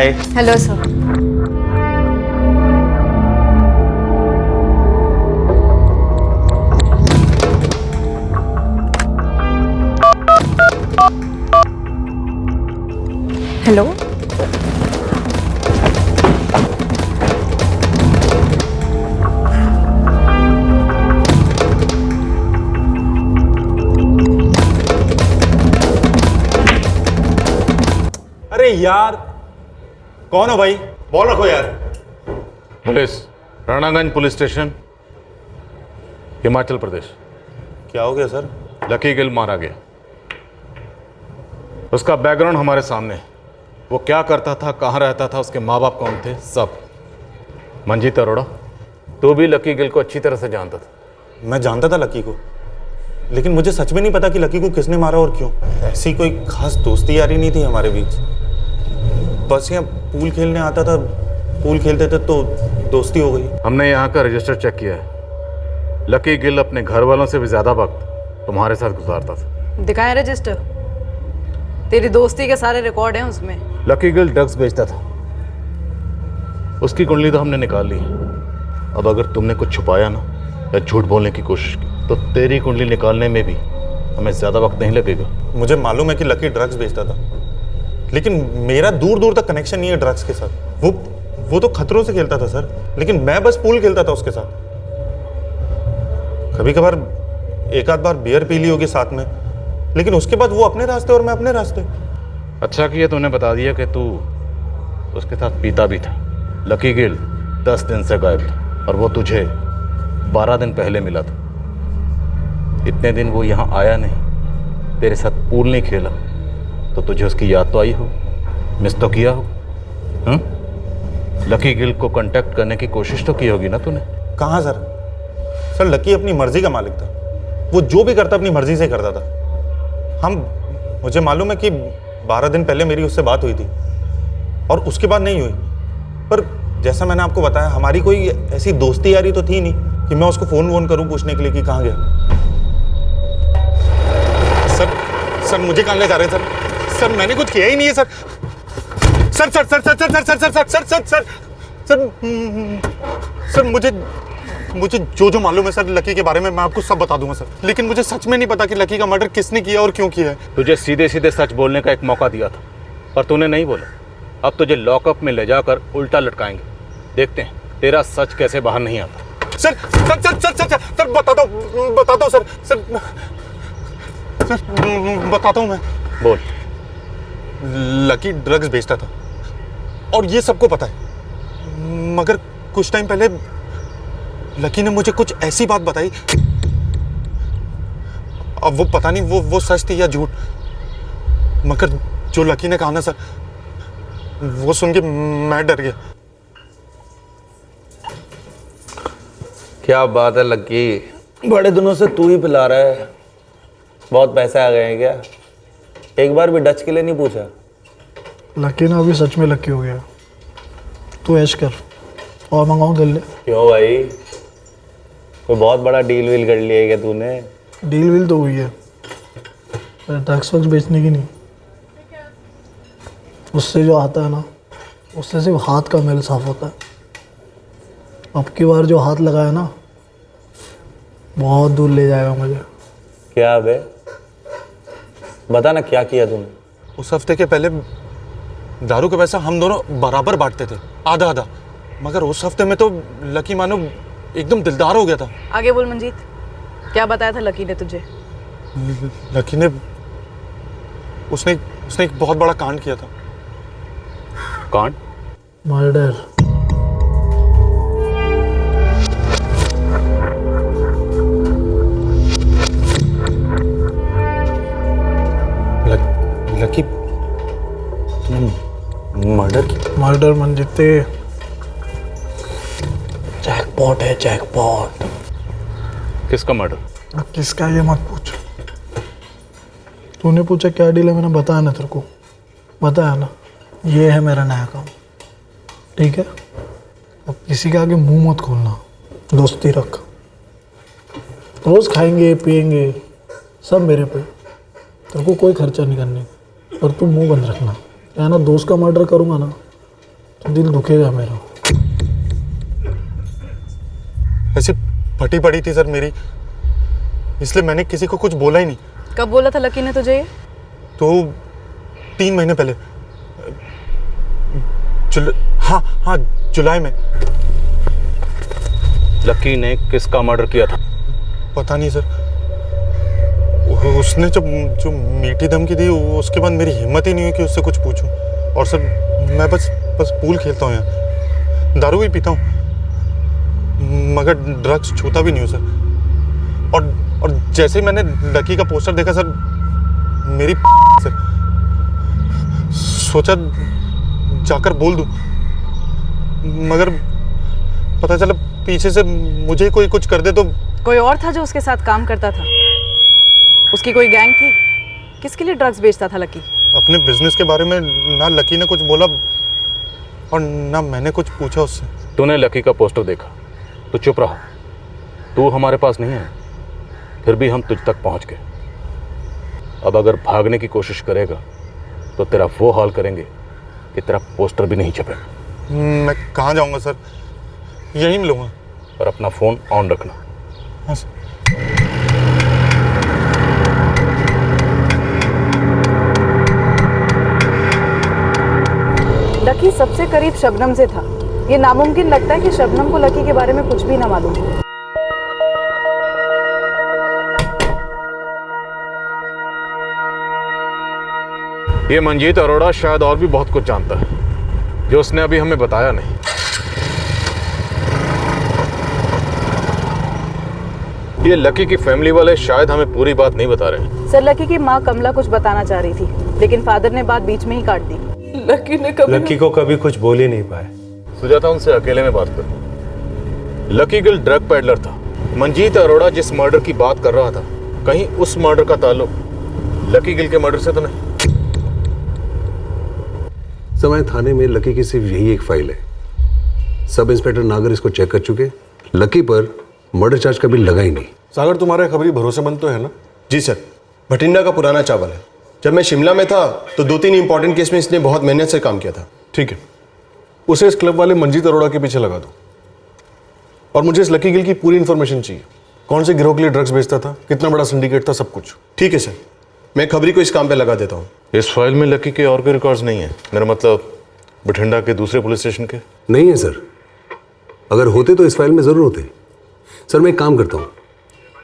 Speaker 18: हाय।
Speaker 17: Hello sir.
Speaker 6: हेलो।
Speaker 18: अरे यार, कौन हो भाई? बोल रखो यार।
Speaker 3: Police, Ranaganj police station, Himachal Pradesh.
Speaker 18: क्या हो गया सर?
Speaker 3: लकी गिल मारा गया। उसका बैकग्राउंड हमारे सामने है। वो क्या करता था, कहाँ रहता था, उसके माँ बाप कौन थे, सब। मंजीत अरोड़ा, तू भी लकी गिल को अच्छी तरह से जानता था।
Speaker 18: मैं जानता था लकी को, लेकिन मुझे सच में नहीं पता कि लकी को किसने मारा और क्यों। ऐसी कोई खास दोस्ती यारी नहीं थी हमारे बीच। बस यहाँ पूल खेलने आता था, पूल खेलते थे तो दोस्ती हो गई।
Speaker 3: हमने यहाँ का रजिस्टर चेक किया है। लकी गिल अपने घर वालों से भी ज्यादा वक्त तुम्हारे साथ गुजारता था।
Speaker 6: दिखाया रजिस्टर? तेरी दोस्ती के सारे रिकॉर्ड हैं उसमें।
Speaker 3: लकी गिल ड्रग्स बेचता था। उसकी कुंडली तो हमने निकाल ली। अब अगर तुमने कुछ छुपाया ना या झूठ बोलने की कोशिश की तो तेरी कुंडली निकालने में भी हमें ज्यादा वक्त नहीं लगेगा।
Speaker 18: मुझे मालूम है कि लकी ड्रग्स बेचता था, लेकिन मेरा दूर दूर तक कनेक्शन नहीं है ड्रग्स के साथ। वो तो खतरों से खेलता था सर, लेकिन मैं बस पूल खेलता था उसके साथ। कभी कभार एक आध बार बियर पी ली होगी साथ में, लेकिन उसके बाद वो अपने रास्ते और मैं अपने रास्ते।
Speaker 3: अच्छा किया तूने बता दिया कि तू उसके साथ पीता भी था। लकी गिल 10 दिन से गायब था और वो तुझे 12 दिन पहले मिला था। इतने दिन वो यहाँ आया नहीं, तेरे साथ पूल नहीं खेला, तो तुझे उसकी याद तो आई हो, मिस तो किया हो। लकी गिल को कांटेक्ट करने की कोशिश तो की होगी ना तूने?
Speaker 18: कहाँ सर? सर लकी अपनी मर्जी का मालिक था। वो जो भी करता अपनी मर्जी से करता था। मुझे मालूम है कि 12 दिन पहले मेरी उससे बात हुई थी और उसके बाद नहीं हुई। पर जैसा मैंने आपको बताया, हमारी कोई ऐसी दोस्ती यारी तो थी नहीं कि मैं उसको फोन वोन करूं पूछने के लिए कि कहाँ गया। सर मुझे कहाँ ले जा रहे हैं सर? सर मैंने कुछ किया ही नहीं है sir. Sir sir sir sir sir sir sir sir sir sir sir sir sir sir मुझे जो मालूम है सर लकी के बारे में, मैं आपको सब बता दूंगा सर। लेकिन मुझे सच में नहीं पता कि लकी का मर्डर किसने किया और क्यों किया है।
Speaker 3: तुझे सीधे सीधे सच बोलने का एक मौका दिया था, पर तूने नहीं बोला। अब तुझे लॉकअप में ले जाकर उल्टा लटकाएंगे। देखते हैं तेरा सच कैसे बाहर नहीं आता।
Speaker 18: Sir sir sir sir sir sir बता दो सर। सर बताता हूँ मैं।
Speaker 3: बोल।
Speaker 18: लकी ड्रग्स बेचता था और ये सबको पता है, मगर कुछ टाइम पहले लकी ने मुझे कुछ ऐसी बात बताई। अब वो पता नहीं वो सच थी या झूठ, मगर जो लकी ने कहा ना सर, वो सुन के मैं डर गया।
Speaker 19: क्या बात है लकी, बड़े दिनों से तू ही पिला रहा है। बहुत पैसे आ गए हैं क्या? एक बार भी डच के लिए नहीं पूछा?
Speaker 9: लकी ना अभी सच में लकी हो गया। तू ऐश कर और मंगाऊं दिल ले।
Speaker 19: क्यों भाई, कोई बहुत बड़ा डील वील कर लिया है क्या तूने?
Speaker 9: डील वील तो हुई है, पर ड्रग्स वग्स बेचने की नहीं। उससे जो आता है ना, उससे सिर्फ हाथ का मैल साफ होता है। अब की बार जो हाथ लगाया ना, बहुत दूर ले जाएगा मुझे।
Speaker 19: क्या बे, बता ना क्या किया तूने?
Speaker 18: उस हफ्ते के पहले दारू का पैसा हम दोनों बराबर बांटते थे, आधा आधा। मगर उस हफ्ते में तो लकी मानो एकदम दिलदार हो गया था।
Speaker 6: आगे बोल मंजीत, क्या बताया था लकी ने तुझे?
Speaker 18: लकी ने उसने एक बहुत बड़ा कांड किया था।
Speaker 3: कांड?
Speaker 9: मर्डर।
Speaker 18: लकी मर्डर की?
Speaker 9: मर्डर मंजीते जैकपॉट है, जैकपॉट।
Speaker 3: किसका मर्डर?
Speaker 9: अब किसका ये मत पूछ। तूने पूछा क्या डील है, मैंने बताया ना तेरे को, बताया ना। ये है मेरा नया काम, ठीक है? अब किसी के आगे मुंह मत खोलना, दोस्ती रख। रोज खाएंगे पिएंगे सब मेरे पे, तेरे को कोई खर्चा नहीं करने, और तू मुंह बंद रखना। क्या ना, दोस्त का मर्डर करूँगा ना तो दिल दुखेगा मेरा।
Speaker 18: ऐसी फटी पड़ी थी सर मेरी, इसलिए मैंने किसी को कुछ बोला ही नहीं।
Speaker 6: कब बोला था लकी ने तुझे ये?
Speaker 18: तो 3 महीने पहले, हाँ जुलाई में।
Speaker 3: लकी ने किसका मर्डर किया था?
Speaker 18: पता नहीं सर, उसने जो मीठी धमकी दी उसके बाद मेरी हिम्मत ही नहीं हुई कि उससे कुछ पूछूं। और सर मैं बस पूल खेलता हूँ यहाँ, दारू भी पीता हूँ, मगर ड्रग्स छूता भी नहीं हूँ सर। और जैसे ही मैंने लकी का पोस्टर देखा सर, मेरी सर सोचा जाकर बोल दूं, मगर पता चला पीछे से मुझे कोई कुछ कर दे तो।
Speaker 6: कोई और था जो उसके साथ काम करता था? उसकी कोई गैंग थी? किसके लिए ड्रग्स बेचता था लकी?
Speaker 18: अपने बिजनेस के बारे में ना लकी ने कुछ बोला और ना मैंने कुछ पूछा उससे।
Speaker 3: तूने लकी का पोस्टर देखा तो चुप रहा। तू हमारे पास नहीं है, फिर भी हम तुझ तक पहुंच गए। अब अगर भागने की कोशिश करेगा तो तेरा वो हाल करेंगे कि तेरा पोस्टर भी नहीं छपेगा।
Speaker 18: मैं कहाँ जाऊंगा सर, यहीं मिलूंगा।
Speaker 3: और अपना फोन ऑन रखना।
Speaker 18: हाँ सर।
Speaker 6: लकी सबसे करीब शबनम से था। ये नामुमकिन लगता है कि शबनम को लकी के बारे में कुछ भी ना मालूम हो।
Speaker 3: ये मंजीत अरोड़ा शायद और भी बहुत कुछ जानता है जो उसने अभी हमें बताया नहीं। ये लकी की फैमिली वाले शायद हमें पूरी बात नहीं बता रहे।
Speaker 6: सर लकी की माँ कमला कुछ बताना चाह रही थी, लेकिन फादर ने बात बीच में ही काट दी।
Speaker 4: लकी को कभी कुछ बोल ही नहीं पाए।
Speaker 3: सुजाता, उनसे अकेले में बात कर। लकी गिल ड्रग पैडलर था। मंजीत अरोड़ा जिस मर्डर की बात कर रहा था, कहीं उस मर्डर का ताल्लुक लकी गिल के मर्डर से तो नहीं?
Speaker 16: समय थाने में लकी की सिर्फ यही एक फाइल है। सब इंस्पेक्टर नागर इसको चेक कर चुके। लकी पर मर्डर चार्ज कभी लगा ही नहीं।
Speaker 7: सागर, तुम्हारा खबरी भरोसेमंद तो है ना?
Speaker 20: जी सर, भटिंडा का पुराना चावल है। जब मैं शिमला में था तो 2-3 इंपॉर्टेंट केस में इसने बहुत मेहनत से काम किया था।
Speaker 7: ठीक है, उसे इस क्लब वाले मंजीत अरोड़ा के पीछे लगा दो। और मुझे इस लकी गिल की पूरी इंफॉर्मेशन चाहिए। कौन से गिरोह के लिए ड्रग्स बेचता था, कितना बड़ा सिंडिकेट था, सब कुछ।
Speaker 20: ठीक है सर, मैं खबरी को इस काम पे लगा देता हूँ।
Speaker 3: इस फाइल में लकी के और कोई रिकॉर्ड्स नहीं है? मेरा मतलब बठिंडा के दूसरे पुलिस स्टेशन के?
Speaker 16: नहीं है सर। अगर होते तो इस फाइल में जरूर होते। सर मैं एक काम करता हूँ,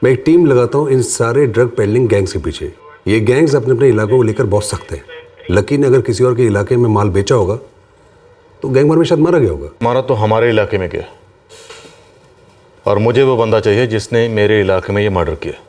Speaker 16: मैं एक टीम लगाता हूँ इन सारे ड्रग पेडलिंग गैंग्स के पीछे। ये गैंग्स अपने अपने इलाकों को लेकर बहुत सख्त हैं। लकी ने अगर किसी और के इलाके में माल बेचा होगा तो गैंग वार में शायद मारा गया होगा।
Speaker 3: मारा तो हमारे इलाके में गया, और मुझे वो बंदा चाहिए जिसने मेरे इलाके में ये मर्डर किया।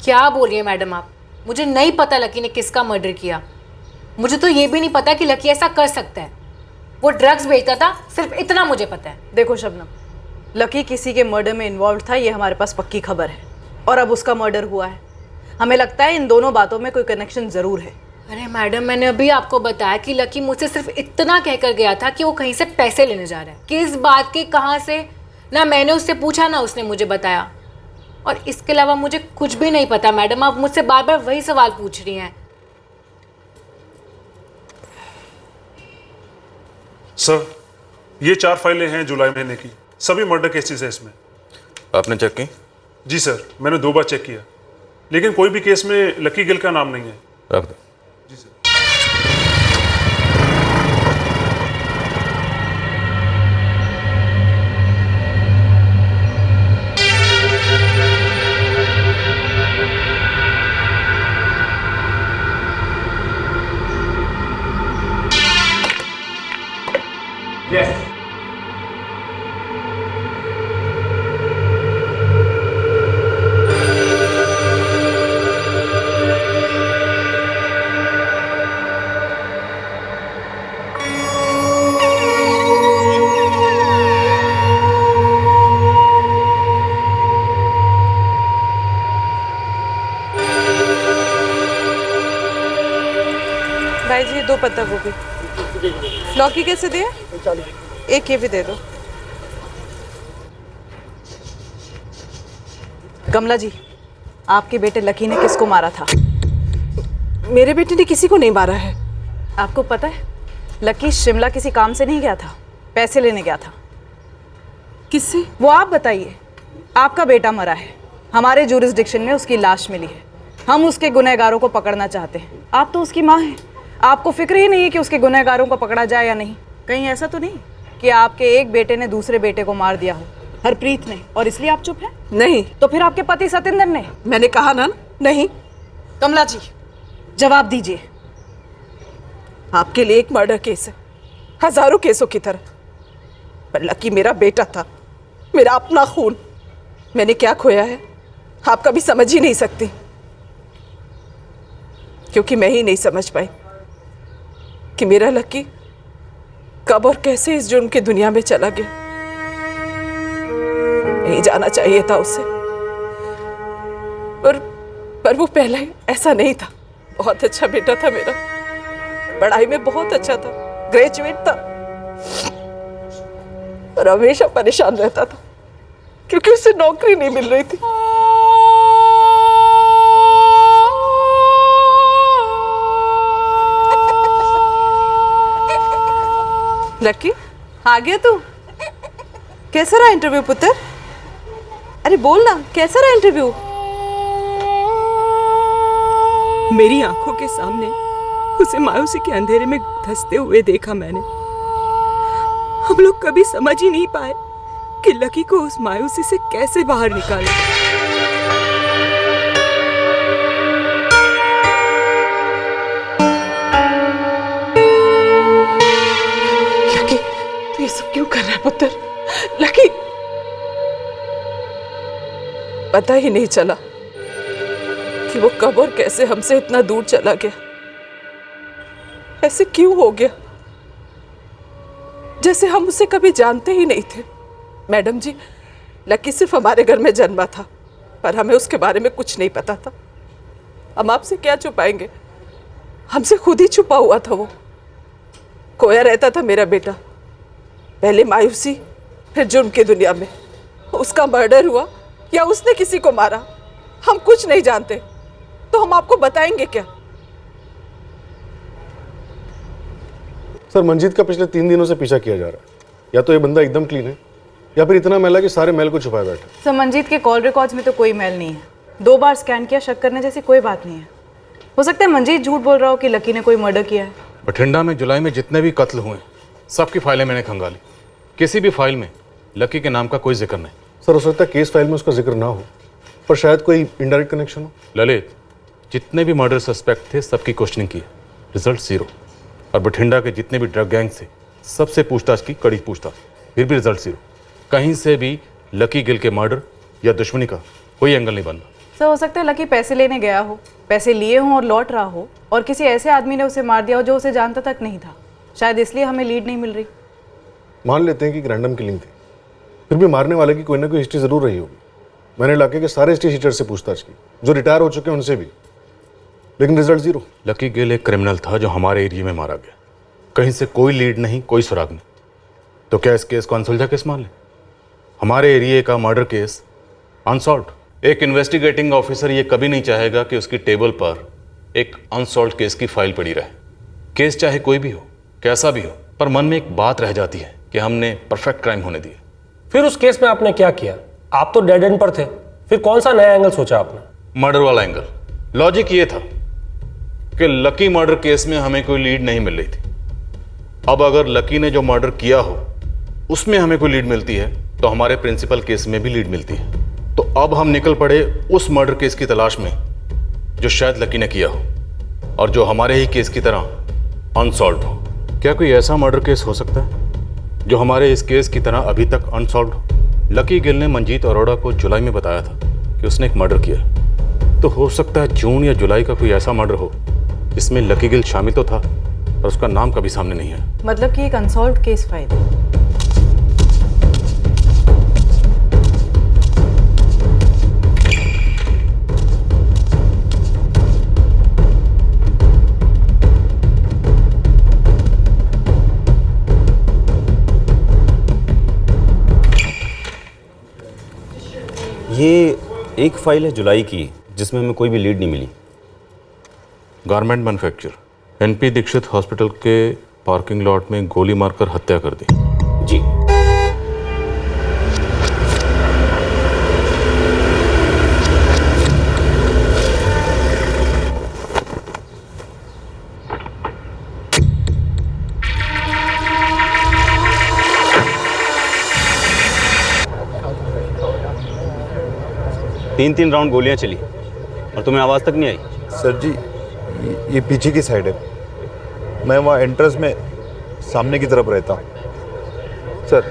Speaker 15: क्या बोल रही है मैडम आप? मुझे नहीं पता लकी ने किसका मर्डर किया। मुझे तो ये भी नहीं पता कि लकी ऐसा कर सकता है। वो ड्रग्स बेचता था, सिर्फ इतना मुझे पता है।
Speaker 6: देखो शबनम, लकी किसी के मर्डर में इन्वॉल्व था, ये हमारे पास पक्की खबर है। और अब उसका मर्डर हुआ है। हमें लगता है इन दोनों बातों में कोई कनेक्शन जरूर है।
Speaker 15: अरे मैडम, मैंने अभी आपको बताया कि लकी मुझसे सिर्फ इतना कहकर गया था कि वो कहीं से पैसे लेने जा रहा है। किस बात के, कहाँ से, ना मैंने उससे पूछा ना उसने मुझे बताया। और इसके अलावा मुझे कुछ भी नहीं पता मैडम। आप मुझसे बार बार वही सवाल पूछ रही हैं।
Speaker 21: सर, ये 4 फाइलें हैं जुलाई महीने की। सभी मर्डर केसेस हैं इसमें।
Speaker 3: आपने चेक की?
Speaker 21: जी सर, मैंने 2 बार चेक किया, लेकिन कोई भी केस में लकी गिल का नाम नहीं है।
Speaker 3: रख दो।
Speaker 21: जी सर।
Speaker 6: भाई जी 2 पत्ता गोभी। लौकी कैसे दिए? 1 ये भी दे दो। कमला जी, आपके बेटे लकी ने किसको मारा था?
Speaker 8: मेरे बेटे ने किसी को नहीं मारा है।
Speaker 6: आपको पता है लकी शिमला किसी काम से नहीं गया था, पैसे लेने गया था।
Speaker 8: किससे?
Speaker 6: वो आप बताइए। आपका बेटा मरा है, हमारे जुरिस्डिक्शन में उसकी लाश मिली है, हम उसके गुनहगारों को पकड़ना चाहते हैं। आप तो उसकी माँ हैं, आपको फिक्र ही नहीं है कि उसके गुनहगारों को पकड़ा जाए या नहीं। कहीं ऐसा तो नहीं कि आपके एक बेटे ने दूसरे बेटे को मार दिया हो, हरप्रीत ने, और इसलिए आप चुप हैं?
Speaker 8: नहीं।
Speaker 6: तो फिर आपके पति सतेंद्र ने?
Speaker 8: मैंने कहा ना नहीं।
Speaker 6: कमला जी जवाब दीजिए।
Speaker 8: आपके लिए एक मर्डर केस है, हजारों केसों की तरह, पर लकी मेरा बेटा था, मेरा अपना खून। मैंने क्या खोया है आप कभी समझ ही नहीं सकती, क्योंकि मैं ही नहीं समझ पाई कि मेरा लकी कब और कैसे इस जुर्म की दुनिया में चला गया। नहीं जाना चाहिए था उसे, पर वो पहले ऐसा नहीं था। बहुत अच्छा बेटा था मेरा, पढ़ाई में बहुत अच्छा था, ग्रेजुएट था, पर हमेशा परेशान रहता था क्योंकि उसे नौकरी नहीं मिल रही थी।
Speaker 6: लकी आ गया तू? कैसा रहा इंटरव्यू पुत्र? अरे बोल ना, कैसा रहा इंटरव्यू?
Speaker 8: मेरी आंखों के सामने उसे मायूसी के अंधेरे में धंसते हुए देखा मैंने। हम लोग कभी समझ ही नहीं पाए कि लकी को उस मायूसी से कैसे बाहर निकालें। लकी तू ये सब क्यों कर रहा है पुत्र? लकी पता ही नहीं चला कि वो कब और कैसे हमसे इतना दूर चला गया। ऐसे क्यों हो गया जैसे हम उसे कभी जानते ही नहीं थे। मैडम जी, लकी सिर्फ हमारे घर में जन्मा था, पर हमें उसके बारे में कुछ नहीं पता था। हम आपसे क्या छुपाएंगे, हमसे खुद ही छुपा हुआ था। वो खोया रहता था मेरा बेटा, पहले मायूसी फिर जुर्म की दुनिया में। उसका मर्डर हुआ या उसने किसी को मारा, हम कुछ नहीं जानते, तो हम आपको बताएंगे क्या?
Speaker 7: सर, मंजीत का पिछले 3 दिनों से पीछा किया जा रहा है। या तो ये बंदा एकदम क्लीन है, या फिर इतना मैला कि सारे मैल को छुपाए बैठा।
Speaker 6: सर, मंजीत के कॉल रिकॉर्ड्स में तो कोई मेल नहीं है। 2 बार स्कैन किया, शक करने जैसी कोई बात नहीं है। हो सकता है मंजीत झूठ बोल रहा हो कि लकी ने कोई मर्डर किया है।
Speaker 3: बठिंडा में जुलाई में जितने भी कत्ल हुए सबकी फाइलें मैंने खंगाली, किसी भी फाइल में लकी के नाम का कोई जिक्र नहीं।
Speaker 7: सर, हो सकता है केस फाइल में उसका जिक्र ना हो, पर शायद कोई इनडायरेक्ट कनेक्शन हो।
Speaker 3: ललित, जितने भी मर्डर सस्पेक्ट थे सबकी क्वेश्चनिंग की, रिजल्ट 0। और बठिंडा के जितने भी ड्रग गैंग थे सबसे पूछताछ की, कड़ी पूछताछ, फिर भी रिजल्ट 0। कहीं से भी लकी गिल के मर्डर या दुश्मनी का कोई एंगल नहीं बन रहा।
Speaker 6: सर, हो सकता है लकी पैसे लेने गया हो, पैसे लिए हों और लौट रहा हो, और किसी ऐसे आदमी ने उसे मार दिया हो जो उसे जानता तक नहीं था। शायद इसलिए हमें लीड नहीं मिल रही।
Speaker 7: मान लेते हैं कि रैंडम किलिंग थी, फिर भी मारने वाले की कोई ना कोई हिस्ट्री जरूर रही होगी। मैंने इलाके के सारे हिस्ट्री शीटर से पूछताछ की, जो रिटायर हो चुके हैं उनसे भी, लेकिन रिजल्ट 0।
Speaker 3: लकी गिल एक क्रिमिनल था जो हमारे एरिया में मारा गया, कहीं से कोई लीड नहीं, कोई सुराग नहीं। तो क्या इस केस को अनसुलझा केस मान लें? हमारे एरिया का मर्डर केस अनसॉल्व्ड। एक इन्वेस्टिगेटिंग ऑफिसर ये कभी नहीं चाहेगा कि उसकी टेबल पर एक अनसॉल्व्ड केस की फाइल पड़ी रहे। केस चाहे कोई भी हो, कैसा भी हो, पर मन में एक बात रह जाती है कि हमने परफेक्ट क्राइम होने दिया।
Speaker 22: फिर उस केस में आपने क्या किया? आप तो डेड एंड पर थे, फिर कौन सा नया एंगल सोचा आपने?
Speaker 3: मर्डर वाला एंगल। लॉजिक ये था कि लकी मर्डर केस में हमें कोई लीड नहीं मिल रही थी। अब अगर लकी ने जो मर्डर किया हो उसमें हमें कोई लीड मिलती है तो हमारे प्रिंसिपल केस में भी लीड मिलती है। तो अब हम निकल पड़े उस मर्डर केस की तलाश में जो शायद लकी ने किया हो और जो हमारे ही केस की तरह अनसॉल्व्ड हो। क्या कोई ऐसा मर्डर केस हो सकता है जो हमारे इस केस की तरह अभी तक अनसॉल्व हो। लकी गिल ने मंजीत अरोड़ा को जुलाई में बताया था कि उसने एक मर्डर किया। तो हो सकता है जून या जुलाई का कोई ऐसा मर्डर हो जिसमें लकी गिल शामिल तो था और उसका नाम कभी सामने नहीं आया।
Speaker 6: मतलब कि एक अनसॉल्व्ड केस फाइल है।
Speaker 10: ये एक फाइल है जुलाई की जिसमें हमें कोई भी लीड नहीं मिली।
Speaker 3: Garment manufacture, NP Dixit hospital के पार्किंग लॉट में गोली मारकर हत्या कर दी।
Speaker 10: जी। तीन राउंड गोलियां चली और तुम्हें आवाज तक नहीं आई।
Speaker 18: सर जी ये पीछे की साइड है, मैं वहाँ एंट्रेंस में सामने की तरफ रहता हूँ।
Speaker 14: सर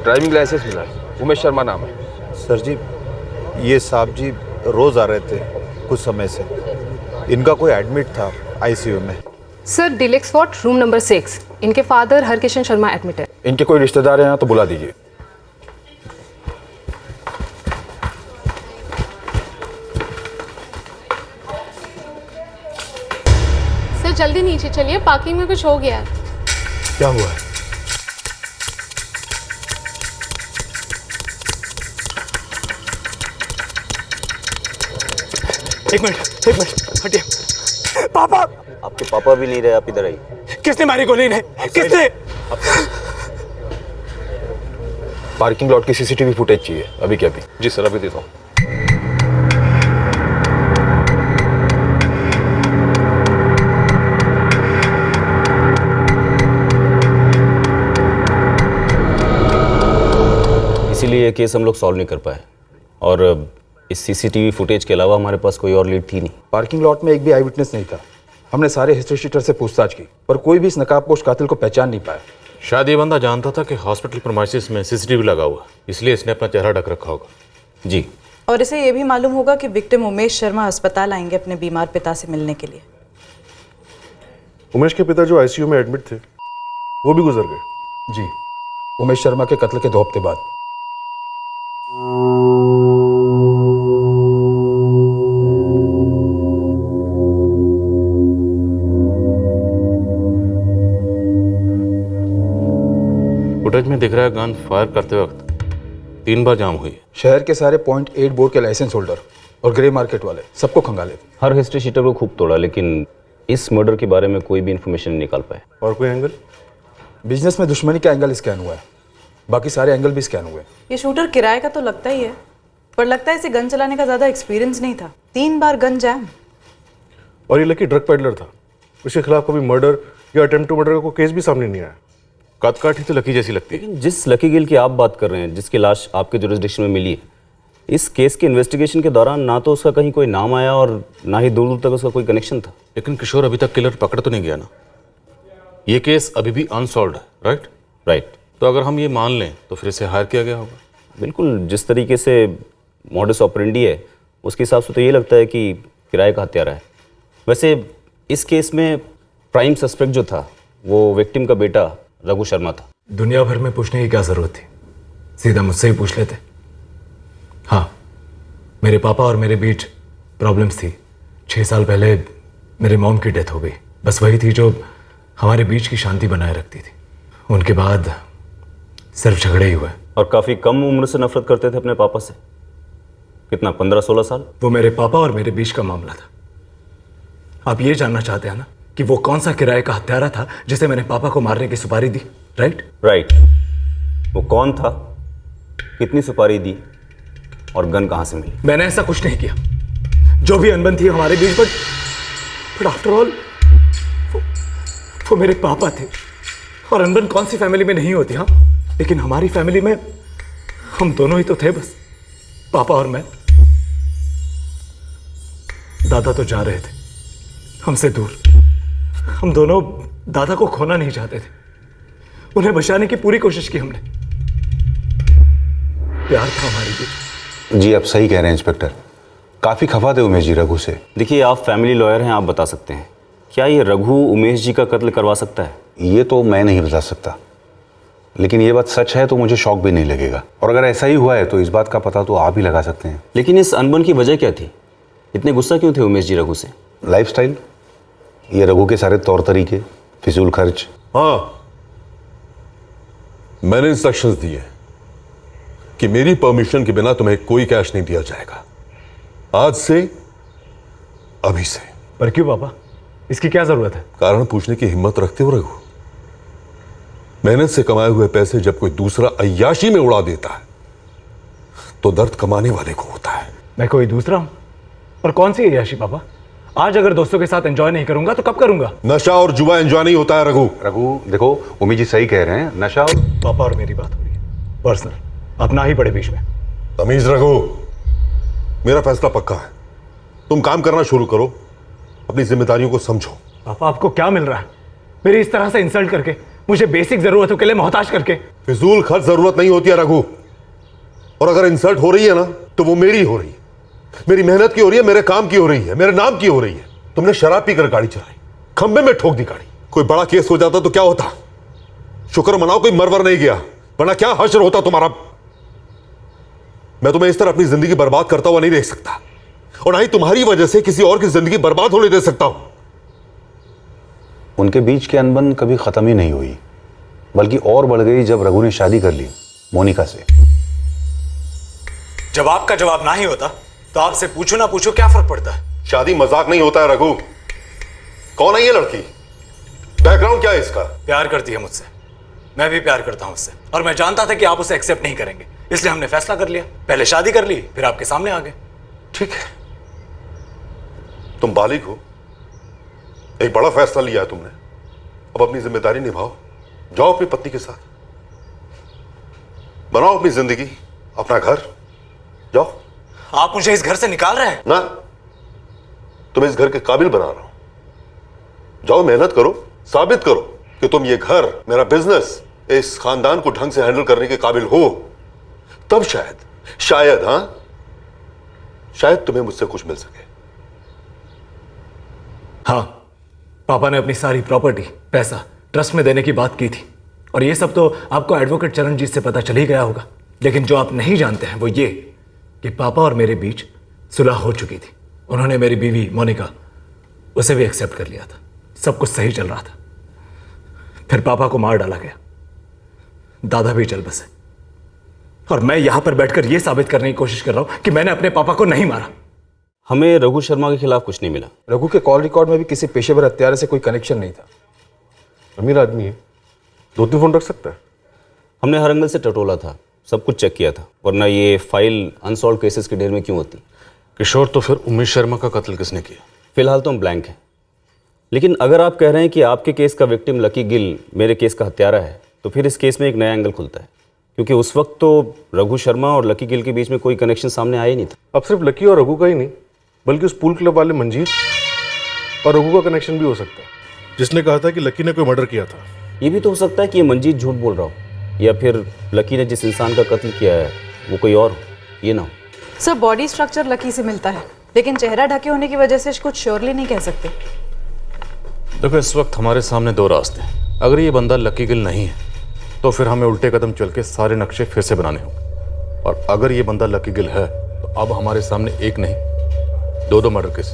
Speaker 14: ड्राइविंग लाइसेंस मिला है, उमेश शर्मा नाम है।
Speaker 18: सर जी ये साहब जी रोज आ रहे थे कुछ समय से, इनका कोई एडमिट था आईसीयू में।
Speaker 13: Sir deluxe ward room number 6, इनके फादर हरकिशन शर्मा एडमिट है।
Speaker 23: इनके कोई रिश्तेदार हैं तो बुला दीजिए।
Speaker 13: सर जल्दी नीचे चलिए, पार्किंग में कुछ हो गया है।
Speaker 18: क्या हुआ है?
Speaker 24: एक मिनट हटिए। पापा!
Speaker 10: आपके पापा भी नहीं रहे, आप इधर आइए।
Speaker 24: किसने मारी गोली ने? किसने?
Speaker 23: पार्किंग लॉट की सीसीटीवी फुटेज चाहिए अभी के अभी। जी सर, अभी देता हूँ।
Speaker 10: इसीलिए ये केस हम लोग सॉल्व नहीं कर पाए और इस सीसीटीवी फुटेज के अलावा हमारे पास कोई और लीड थी नहीं।
Speaker 23: पार्किंग लॉट में एक भी आई विटनेस नहीं था। हमने सारे हिस्ट्री शीटर से पूछताछ की पर कोई भी इस नकाबपोश कातिल को पहचान नहीं पाया।
Speaker 3: शायद ये बंदा जानता था कि हॉस्पिटल प्रीमाइसेस में सीसीटीवी लगा हुआ, इसलिए इसने अपना चेहरा ढक रखा होगा।
Speaker 10: जी।
Speaker 6: और इसे ये भी मालूम होगा कि विक्टिम उमेश शर्मा अस्पताल आएंगे अपने बीमार पिता से मिलने के लिए।
Speaker 7: उमेश के पिता जो आईसीयू में एडमिट थे वो भी गुजर गए।
Speaker 23: जी, उमेश शर्मा के कत्ल के 2 हफ्ते बाद।
Speaker 3: फुटेज में दिख रहा है गन फायर करते वक्त 3 बार जाम हुई।
Speaker 23: शहर के सारे .8 बोर्ड के लाइसेंस होल्डर और ग्रे मार्केट वाले सबको खंगाले।
Speaker 10: हर हिस्ट्री शीटर को खूब तोड़ा लेकिन इस मर्डर के बारे में कोई भी इंफॉर्मेशन नहीं निकाल पाए।
Speaker 7: और कोई एंगल?
Speaker 23: बिजनेस में दुश्मनी का एंगल स्कैन हुआ है, बाकी सारे एंगल भी स्कैन हुए।
Speaker 6: ये शूटर किराए का तो लगता ही है, पर लगता है इसे गन चलाने का ज्यादा एक्सपीरियंस नहीं था। 3 बार गन जैम।
Speaker 7: और ये लकी ड्रग पेडलर था, उसके खिलाफ कभी मर्डर या अटेम्प्ट टू मर्डर का कोई केस भी सामने नहीं आया।
Speaker 3: कदकाठी तो लकी जैसी लगती है।
Speaker 10: जिस लकी गिल की आप बात कर रहे हैं, जिसकी लाश आपके जुरिस्डिक्शन में मिली है, इस केस के इन्वेस्टिगेशन के दौरान ना तो उसका कहीं कोई नाम आया और ना ही दूर दूर तक उसका कोई कनेक्शन था।
Speaker 3: लेकिन किशोर अभी तक किलर पकड़ तो नहीं गया ना। ये केस अभी भी अनसॉल्व्ड है, राइट?
Speaker 10: राइट।
Speaker 3: तो अगर हम ये मान लें तो फिर इसे हायर किया गया होगा।
Speaker 10: बिल्कुल, जिस तरीके से मॉडस ऑपरेंडी है उसके हिसाब से तो ये लगता है कि किराए का हत्यारा है। वैसे इस केस में प्राइम सस्पेक्ट जो था वो विक्टिम का बेटा रघु शर्मा था।
Speaker 25: दुनिया भर में पूछने की क्या जरूरत थी, सीधा मुझसे ही पूछ लेते। हाँ, मेरे पापा और मेरे बीच प्रॉब्लम्स थी। 6 साल पहले मेरे मॉम की डेथ हो गई, बस वही थी जो हमारे बीच की शांति बनाए रखती थी। उनके बाद सिर्फ झगड़े ही हुए।
Speaker 10: और काफ़ी कम उम्र से नफरत करते थे अपने पापा से। कितना, 15-16 साल?
Speaker 25: वो मेरे पापा और मेरे बीच का मामला था। आप ये जानना चाहते हैं ना कि वो कौन सा किराए का हत्यारा था जिसे मैंने पापा को मारने की सुपारी दी, राइट?
Speaker 10: राइट। वो कौन था, कितनी सुपारी दी और गन कहाँ से मिली?
Speaker 25: मैंने ऐसा कुछ नहीं किया। जो भी अनबन थी हमारे बीच, बट आफ्टर ऑल वो मेरे पापा थे। और अनबन कौन सी फैमिली में नहीं होती, हाँ? लेकिन हमारी फैमिली में हम दोनों ही तो थे, बस पापा और मैं। दादा तो जा रहे थे हमसे दूर। हम दोनों दादा को खोना नहीं चाहते थे। उन्हें बचाने की पूरी कोशिश की हमने। प्यार था हमारे बीच।
Speaker 1: जी आप सही कह रहे हैं इंस्पेक्टर, काफ़ी खफा थे उमेश जी रघु से।
Speaker 10: देखिए, आप फैमिली लॉयर हैं, आप बता सकते हैं क्या ये रघु उमेश जी का कत्ल करवा सकता है?
Speaker 1: ये तो मैं नहीं बता सकता, लेकिन ये बात सच है तो मुझे शौक भी नहीं लगेगा, और अगर ऐसा ही हुआ है तो इस बात का पता तो आप ही लगा सकते हैं।
Speaker 10: लेकिन इस अनबन की वजह क्या थी? इतने गुस्सा क्यों थे उमेश जी रघु से?
Speaker 1: लाइफस्टाइल, ये रघु के सारे तौर तरीके, फिजूल खर्च।
Speaker 2: हाँ, मैंने इंस्ट्रक्शंस दिए कि मेरी परमिशन के बिना तुम्हें कोई कैश नहीं दिया जाएगा, आज से, अभी से।
Speaker 25: पर क्यों पापा, इसकी क्या जरूरत है?
Speaker 2: कारण पूछने की हिम्मत रखते हो रघु? मेहनत से कमाए हुए पैसे जब कोई दूसरा अय्याशी में उड़ा देता है तो दर्द कमाने वाले को होता है।
Speaker 25: मैं कोई दूसरा हूं? और कौन सी अय्याशी पापा? आज अगर दोस्तों के साथ एंजॉय नहीं करूंगा तो कब करूंगा?
Speaker 2: नशा और जुआ एंजॉय नहीं होता है रघु।
Speaker 1: रघु देखो, उमेश जी सही कह रहे हैं, नशा और
Speaker 25: पापा और मेरी बात हो रही है पर्सनल, आप ना ही पड़े बीच में।
Speaker 2: तमीज रघु, मेरा फैसला पक्का है, तुम काम करना शुरू करो, अपनी जिम्मेदारियों को समझो।
Speaker 25: पापा आपको क्या मिल रहा है मेरी इस तरह से इंसल्ट करके, मुझे बेसिक जरूरतों के लिए मोहताज करके?
Speaker 2: फिजूल खर्च जरूरत नहीं होती है रघु, और अगर इंसल्ट हो रही है ना तो वो मेरी हो रही है, मेरी मेहनत की हो रही है, मेरे काम की हो रही है, मेरे नाम की हो रही है। तुमने शराब पीकर गाड़ी चलाई, खंबे में ठोक दी गाड़ी, कोई बड़ा केस हो जाता तो क्या होता? शुक्र मनाओ कोई मरवर नहीं गया, वरना क्या हश्र होता तुम्हारा। मैं तुम्हें इस तरह अपनी जिंदगी बर्बाद करता हुआ नहीं देख सकता, और ना ही तुम्हारी वजह से किसी और की जिंदगी बर्बाद होने दे सकता हूं।
Speaker 1: उनके बीच की अनबन कभी खत्म ही नहीं हुई, बल्कि और बढ़ गई जब रघु ने शादी कर ली मोनिका से।
Speaker 25: जब आपका जवाब ना ही होता तो आपसे पूछो ना पूछो क्या फर्क पड़ता है?
Speaker 2: शादी मजाक नहीं होता है रघु। कौन है ये लड़की? बैकग्राउंड क्या है इसका?
Speaker 25: प्यार करती है मुझसे, मैं भी प्यार करता हूं उससे, और मैं जानता था कि आप उसे एक्सेप्ट नहीं करेंगे, इसलिए हमने फैसला कर लिया, पहले शादी कर ली फिर आपके सामने आ गए।
Speaker 2: ठीक है, तुम बालिग हो, एक बड़ा फैसला लिया है तुमने, अब अपनी जिम्मेदारी निभाओ, जाओ अपनी पत्नी के साथ, बनाओ अपनी जिंदगी, अपना घर, जाओ।
Speaker 25: आप मुझे इस घर से निकाल रहे हैं?
Speaker 2: ना, तुम्हें इस घर के काबिल बना रहा हूं, जाओ मेहनत करो, साबित करो कि तुम ये घर, मेरा बिजनेस, इस खानदान को ढंग से हैंडल करने के काबिल हो, तब शायद हां, शायद तुम्हें मुझसे कुछ मिल सके।
Speaker 25: हाँ, पापा ने अपनी सारी प्रॉपर्टी, पैसा ट्रस्ट में देने की बात की थी, और ये सब तो आपको एडवोकेट चरणजीत से पता चल ही गया होगा। लेकिन जो आप नहीं जानते हैं वो ये कि पापा और मेरे बीच सुलह हो चुकी थी। उन्होंने मेरी बीवी मोनिका, उसे भी एक्सेप्ट कर लिया था, सब कुछ सही चल रहा था। फिर पापा को मार डाला गया, दादा भी चल बसे, और मैं यहां पर बैठकर यह साबित करने की कोशिश कर रहा हूं कि मैंने अपने पापा को नहीं मारा।
Speaker 10: हमें रघु शर्मा के खिलाफ कुछ नहीं मिला।
Speaker 23: रघु के कॉल रिकॉर्ड में भी किसी पेशेवर हत्यारे से कोई कनेक्शन नहीं था।
Speaker 2: अमीर आदमी है, 2-3 फोन रख सकता है।
Speaker 10: हमने हर एंगल से टटोला था, सब कुछ चेक किया था, वरना ये फाइल अनसॉल्व केसेस के ढेर में क्यों होती?
Speaker 3: किशोर, तो फिर उमेश शर्मा का कत्ल किसने किया?
Speaker 10: फिलहाल तो हम ब्लैंक हैं, लेकिन अगर आप कह रहे हैं कि आपके केस का विक्टिम लकी गिल मेरे केस का हत्यारा है, तो फिर इस केस में एक नया एंगल खुलता है, क्योंकि उस वक्त तो रघु शर्मा और लकी गिल के बीच में कोई कनेक्शन सामने आया ही नहीं था।
Speaker 7: अब सिर्फ लकी और रघु का ही नहीं, बल्कि उस पूल क्लब वाले मंजीत और रघु का कनेक्शन भी हो सकता है, जिसने कहा था कि लकी ने कोई मर्डर किया था।
Speaker 10: ये भी तो हो सकता है कि ये मंजीत झूठ बोल रहा हो, या फिर लकी ने जिस इंसान का कत्ल किया है वो कोई और हो, ये ना हो।
Speaker 6: सर, बॉडी स्ट्रक्चर लकी से मिलता है, लेकिन चेहरा ढके होने की वजह से कुछ श्योरली नहीं कह सकते।
Speaker 3: देखो, इस वक्त हमारे सामने 2 रास्ते हैं। अगर ये बंदा लकी गिल नहीं है तो फिर हमें उल्टे कदम चल के सारे नक्शे फिर से बनाने होंगे, और अगर ये बंदा लकी गिल है तो अब हमारे सामने एक नहीं 2 मर्डर केस,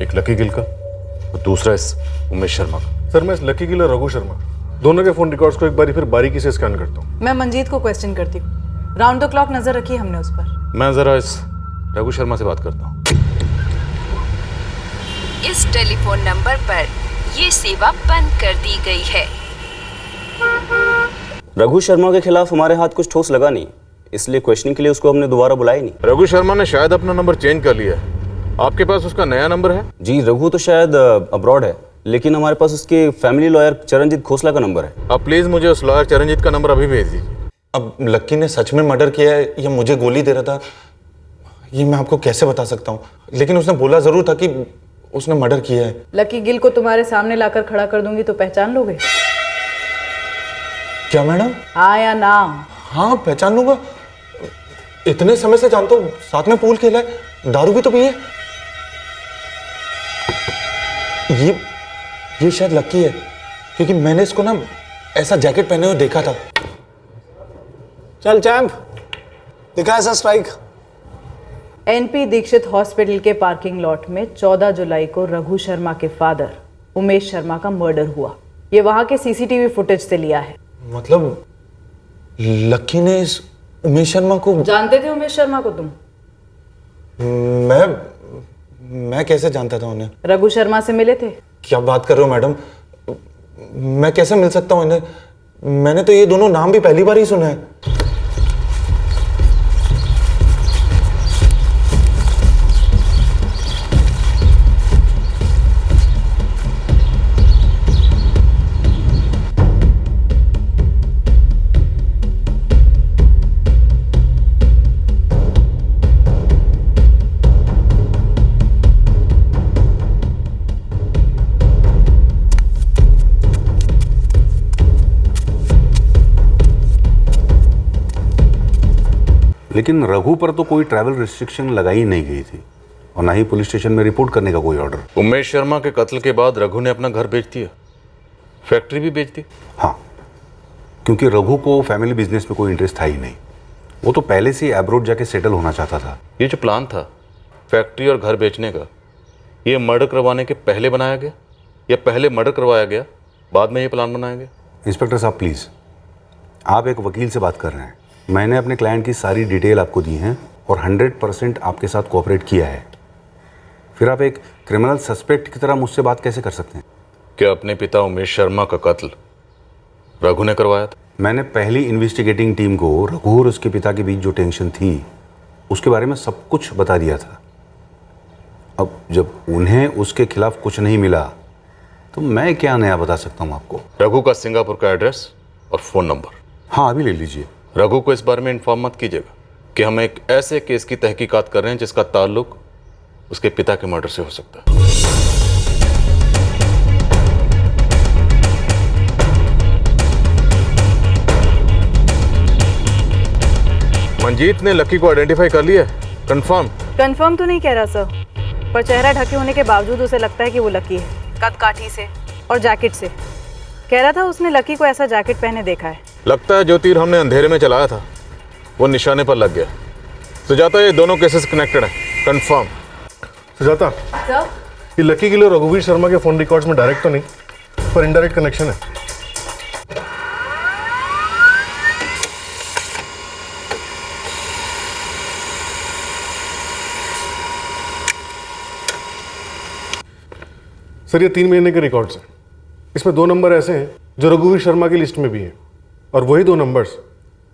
Speaker 3: एक लकी गिल का और दूसरा इस उमेश शर्मा का।
Speaker 7: सर, मैं इस लकी गिल और रघु शर्मा दोनों के फोन रिकॉर्ड्स को एक बार फिर बारीकी से स्कैन करता हूँ।
Speaker 6: मैं मंजीत को क्वेश्चन करती हूँ, राउंड द क्लॉक नजर रखी हमने उस पर।
Speaker 3: मैं जरा इस रघु शर्मा से बात करता हूँ।
Speaker 5: इस टेलीफोन नंबर पर ये सेवा बंद कर दी गई है।
Speaker 10: रघु शर्मा के खिलाफ हमारे हाथ कुछ ठोस लगा नहीं, इसलिए क्वेश्चनिंग के लिए उसको हमने दोबारा बुलाया नहीं।
Speaker 3: रघु शर्मा ने शायद अपना नंबर चेंज कर लिया है, आपके पास उसका नया नंबर है?
Speaker 10: जी, रघु तो शायद अब्रॉड है, लेकिन हमारे पास उसके फैमिली लॉयर चरणजीत खोसला का नंबर है।
Speaker 3: अब प्लीज मुझे उस लॉयर चरणजीत का नंबर अभी भेज दीजिए।
Speaker 18: अब लक्की ने सच में मर्डर किया है या मुझे गोली दे रहा था, ये मैं आपको कैसे बता सकता हूँ, लेकिन उसने बोला जरूर था कि उसने मर्डर किया है।
Speaker 6: लकी गिल को तुम्हारे सामने लाकर खड़ा कर दूंगी तो पहचान लोगे?
Speaker 18: क्या मैडम?
Speaker 6: हाँ या ना?
Speaker 18: हाँ पहचान लूंगा, इतने समय से जानता हूँ, साथ में पूल खेला है, दारू भी तो पी है। ये शायद लकी है, क्योंकि मैंने इसको ना ऐसा जैकेट पहने हुए देखा था।
Speaker 24: चल चैंप, दिखा ऐसा स्ट्राइक।
Speaker 6: एनपी दीक्षित हॉस्पिटल के पार्किंग लॉट में 14 जुलाई को रघु शर्मा के फादर उमेश शर्मा का मर्डर हुआ। ये वहां के सीसीटीवी फुटेज से लिया है।
Speaker 18: मतलब लकी ने इस उमेश शर्मा को...
Speaker 6: जानते थे उमेश शर्मा को तुम?
Speaker 18: मैं कैसे जानता था उन्हें?
Speaker 6: रघु शर्मा से मिले थे?
Speaker 18: क्या बात कर रहे हो मैडम, मैं कैसे मिल सकता हूँ इन्हें? मैंने तो ये दोनों नाम भी पहली बार ही सुने हैं।
Speaker 1: लेकिन रघु पर तो कोई ट्रैवल रिस्ट्रिक्शन लगाई नहीं गई थी और ना ही पुलिस स्टेशन में रिपोर्ट करने का कोई ऑर्डर।
Speaker 3: उमेश शर्मा के कत्ल के बाद रघु ने अपना घर बेच दिया, फैक्ट्री भी बेच दी।
Speaker 1: हाँ, क्योंकि रघु को फैमिली बिजनेस में कोई इंटरेस्ट था ही नहीं। वो तो पहले से ही एब्रोड जाके सेटल होना चाहता था।
Speaker 3: ये जो प्लान था फैक्ट्री और घर बेचने का, ये मर्डर करवाने के पहले बनाया गया या पहले मर्डर करवाया गया बाद में ये प्लान बनाया गया?
Speaker 1: इंस्पेक्टर साहब प्लीज़, आप एक वकील से बात कर रहे हैं। मैंने अपने क्लाइंट की सारी डिटेल आपको दी है और 100% आपके साथ कोऑपरेट किया है। फिर आप एक क्रिमिनल सस्पेक्ट की तरह मुझसे बात कैसे कर सकते हैं?
Speaker 3: क्या अपने पिता उमेश शर्मा का कत्ल रघु ने करवाया था?
Speaker 1: मैंने पहली इन्वेस्टिगेटिंग टीम को रघु और उसके पिता के बीच जो टेंशन थी उसके बारे में सब कुछ बता दिया था। अब जब उन्हें उसके खिलाफ कुछ नहीं मिला तो मैं क्या नया बता सकता हूँ आपको?
Speaker 3: रघु का सिंगापुर का एड्रेस और फ़ोन नंबर?
Speaker 1: हाँ, अभी ले लीजिए।
Speaker 3: रघु को इस बारे में इन्फॉर्म मत कीजिएगा कि हम एक ऐसे केस की तहकीकात कर रहे हैं जिसका ताल्लुक उसके पिता के मर्डर से हो सकता है। मंजीत ने लकी को आइडेंटिफाई कर लिया? कंफर्म?
Speaker 6: कंफर्म तो नहीं कह रहा सर, पर चेहरा ढके होने के बावजूद उसे लगता है कि वो लकी है। कद काठी से और जैकेट से। कह रहा था उसने लकी को ऐसा जैकेट पहने देखा है।
Speaker 3: लगता है जो तीर हमने अंधेरे में चलाया था वो निशाने पर लग गया। सुजाता, ये दोनों केसेस कनेक्टेड हैं, कंफर्म।
Speaker 7: सुजाता, ये लकी के लिए रघुवीर शर्मा के फोन रिकॉर्ड्स में डायरेक्ट तो नहीं पर इनडायरेक्ट कनेक्शन है। सर, ये 3 महीने के रिकॉर्ड्स हैं। इसमें 2 नंबर ऐसे हैं जो रघुवीर शर्मा की लिस्ट में भी हैं और वही 2 नंबर्स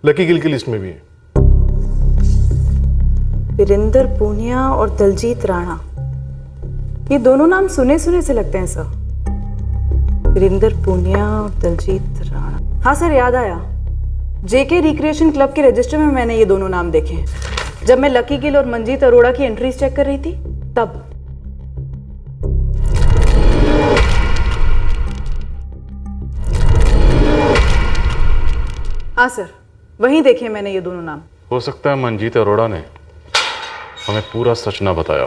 Speaker 7: लकी गिल की लिस्ट में भी हैं।
Speaker 6: वीरेंद्र पूनिया और दलजीत राणा, ये दोनों नाम सुने सुने से लगते हैं सर। वीरेंद्र पूनिया और दलजीत राणा। हाँ सर, याद आया। जेके रिक्रिएशन क्लब के रजिस्टर में मैंने ये दोनों नाम देखे हैं जब मैं लकी गिल और मंजीत अरोड़ा की एंट्रीज चेक कर रही थी तब। हाँ सर, वहीं देखे मैंने ये दोनों नाम।
Speaker 3: हो सकता है मंजीत अरोड़ा ने हमें पूरा सच ना बताया।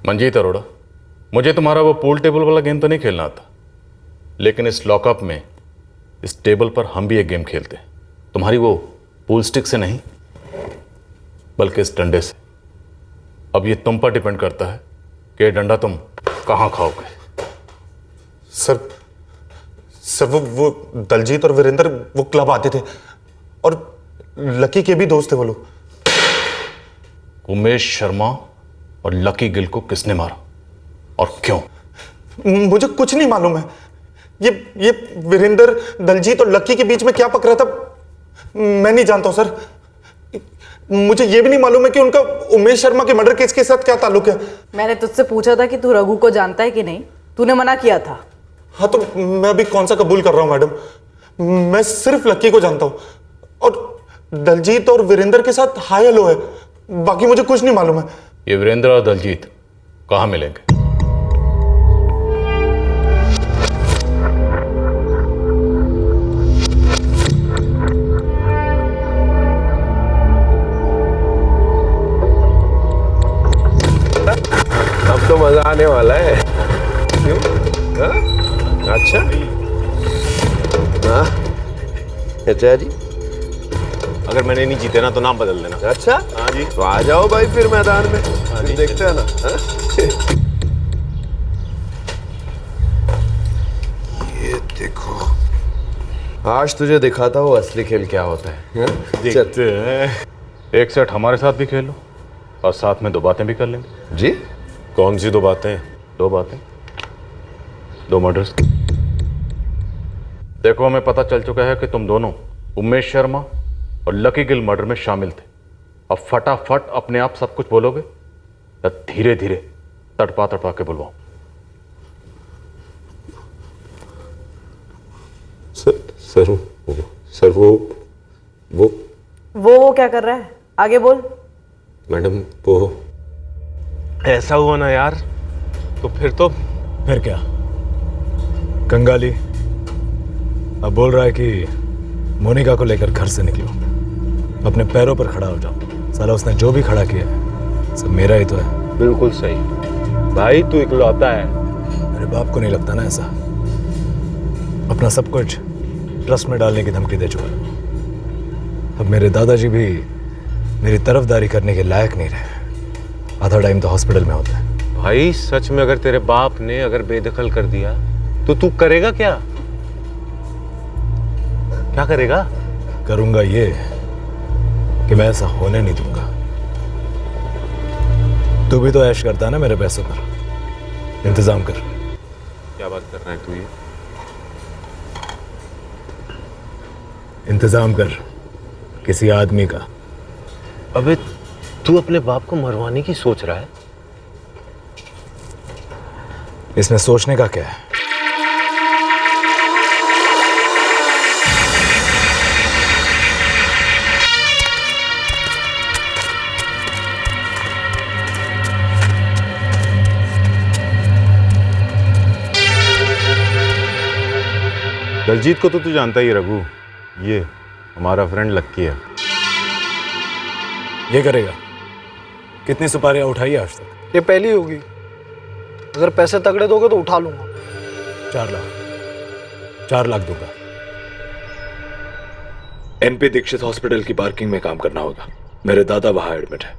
Speaker 3: मंजीत अरोड़ा, मुझे तुम्हारा वो पूल टेबल वाला गेम तो नहीं खेलना आता, लेकिन इस लॉकअप में इस टेबल पर हम भी एक गेम खेलते हैं। तुम्हारी वो पूल स्टिक से नहीं बल्कि इस डंडे से। अब ये तुम पर डिपेंड करता है कि ये डंडा तुम कहाँ खाओगे।
Speaker 18: सर वो दलजीत और वीरेंद्र वो क्लब आते थे और लकी के भी दोस्त थे वो लोग।
Speaker 3: उमेश शर्मा और लकी गिल को किसने मारा और क्यों?
Speaker 18: मुझे कुछ नहीं मालूम है। ये वीरेंद्र, दलजीत और लकी के बीच में क्या पक रहा था मैं नहीं जानता हूं सर। मुझे ये भी नहीं मालूम है कि उनका उमेश शर्मा के मर्डर केस के साथ क्या ताल्लुक है।
Speaker 6: मैंने तुझसे पूछा था कि तू रघु को जानता है कि नहीं, तूने मना किया था।
Speaker 18: हाँ तो मैं अभी कौन सा कबूल कर रहा हूं मैडम। मैं सिर्फ लकी को जानता हूं और दलजीत और वीरेंद्र के साथ हाय हेलो है, बाकी मुझे कुछ नहीं मालूम है।
Speaker 3: ये वीरेंद्र और दलजीत कहाँ मिलेंगे?
Speaker 16: आने वाला है। क्यों? हाँ? अच्छा हाँ अच्छा जी,
Speaker 2: अगर मैंने नहीं जीते ना तो नाम बदल देना।
Speaker 16: अच्छा
Speaker 2: हाँ जी,
Speaker 16: तो आ जाओ भाई फिर मैदान में, फिर देखते हैं ना। हाँ? ये देखो, आज तुझे दिखाता हूँ असली खेल क्या होता है।
Speaker 3: देखते हैं। एक सेट हमारे साथ भी खेल लो और साथ में 2 बातें भी कर लेंगे।
Speaker 2: जी कौन सी 2 बातें?
Speaker 3: 2 बातें, 2 मर्डर्स। देखो, हमें पता चल चुका है कि तुम दोनों उमेश शर्मा और लकी गिल मर्डर में शामिल थे। अब फटाफट अपने आप सब कुछ बोलोगे या धीरे धीरे तड़पा तड़पा के बुलवाओ?
Speaker 16: सर
Speaker 6: वो क्या कर रहा है? आगे बोल।
Speaker 16: मैडम वो
Speaker 25: ऐसा हुआ ना यार, तो फिर क्या? कंगाली अब बोल रहा है कि मोनिका को लेकर घर से निकलो, अपने पैरों पर खड़ा हो जाओ। साला उसने जो भी खड़ा किया है सब मेरा ही तो है।
Speaker 16: बिल्कुल सही भाई, तू इकलौता है।
Speaker 25: मेरे बाप को नहीं लगता ना ऐसा। अपना सब कुछ ट्रस्ट में डालने की धमकी दे चुका है। अब मेरे दादाजी भी मेरी तरफदारी करने के लायक नहीं रहे। आधा टाइम तो हॉस्पिटल में होता है।
Speaker 16: भाई सच में अगर तेरे बाप ने अगर बेदखल कर दिया तो तू करेगा क्या? क्या करेगा?
Speaker 25: करूंगा ये कि मैं ऐसा होने नहीं दूंगा। तू भी तो ऐश करता है ना मेरे पैसों पर। इंतजाम कर।
Speaker 16: क्या बात कर रहा है तू? ये
Speaker 25: इंतजाम कर किसी आदमी का।
Speaker 16: अबे तू अपने बाप को मरवाने की सोच रहा है?
Speaker 25: इसमें सोचने का क्या है?
Speaker 2: दलजीत को तो तू जानता ही है रघु, ये हमारा फ्रेंड लक्की है।
Speaker 25: ये करेगा? कितनी सुपारियां उठाई है आज तक?
Speaker 24: ये पहली होगी। अगर पैसे तगड़े दोगे तो उठा लूंगा।
Speaker 25: 4 लाख दूंगा। एनपी दीक्षित हॉस्पिटल की पार्किंग में काम करना होगा। मेरे दादा वहां एडमिट है।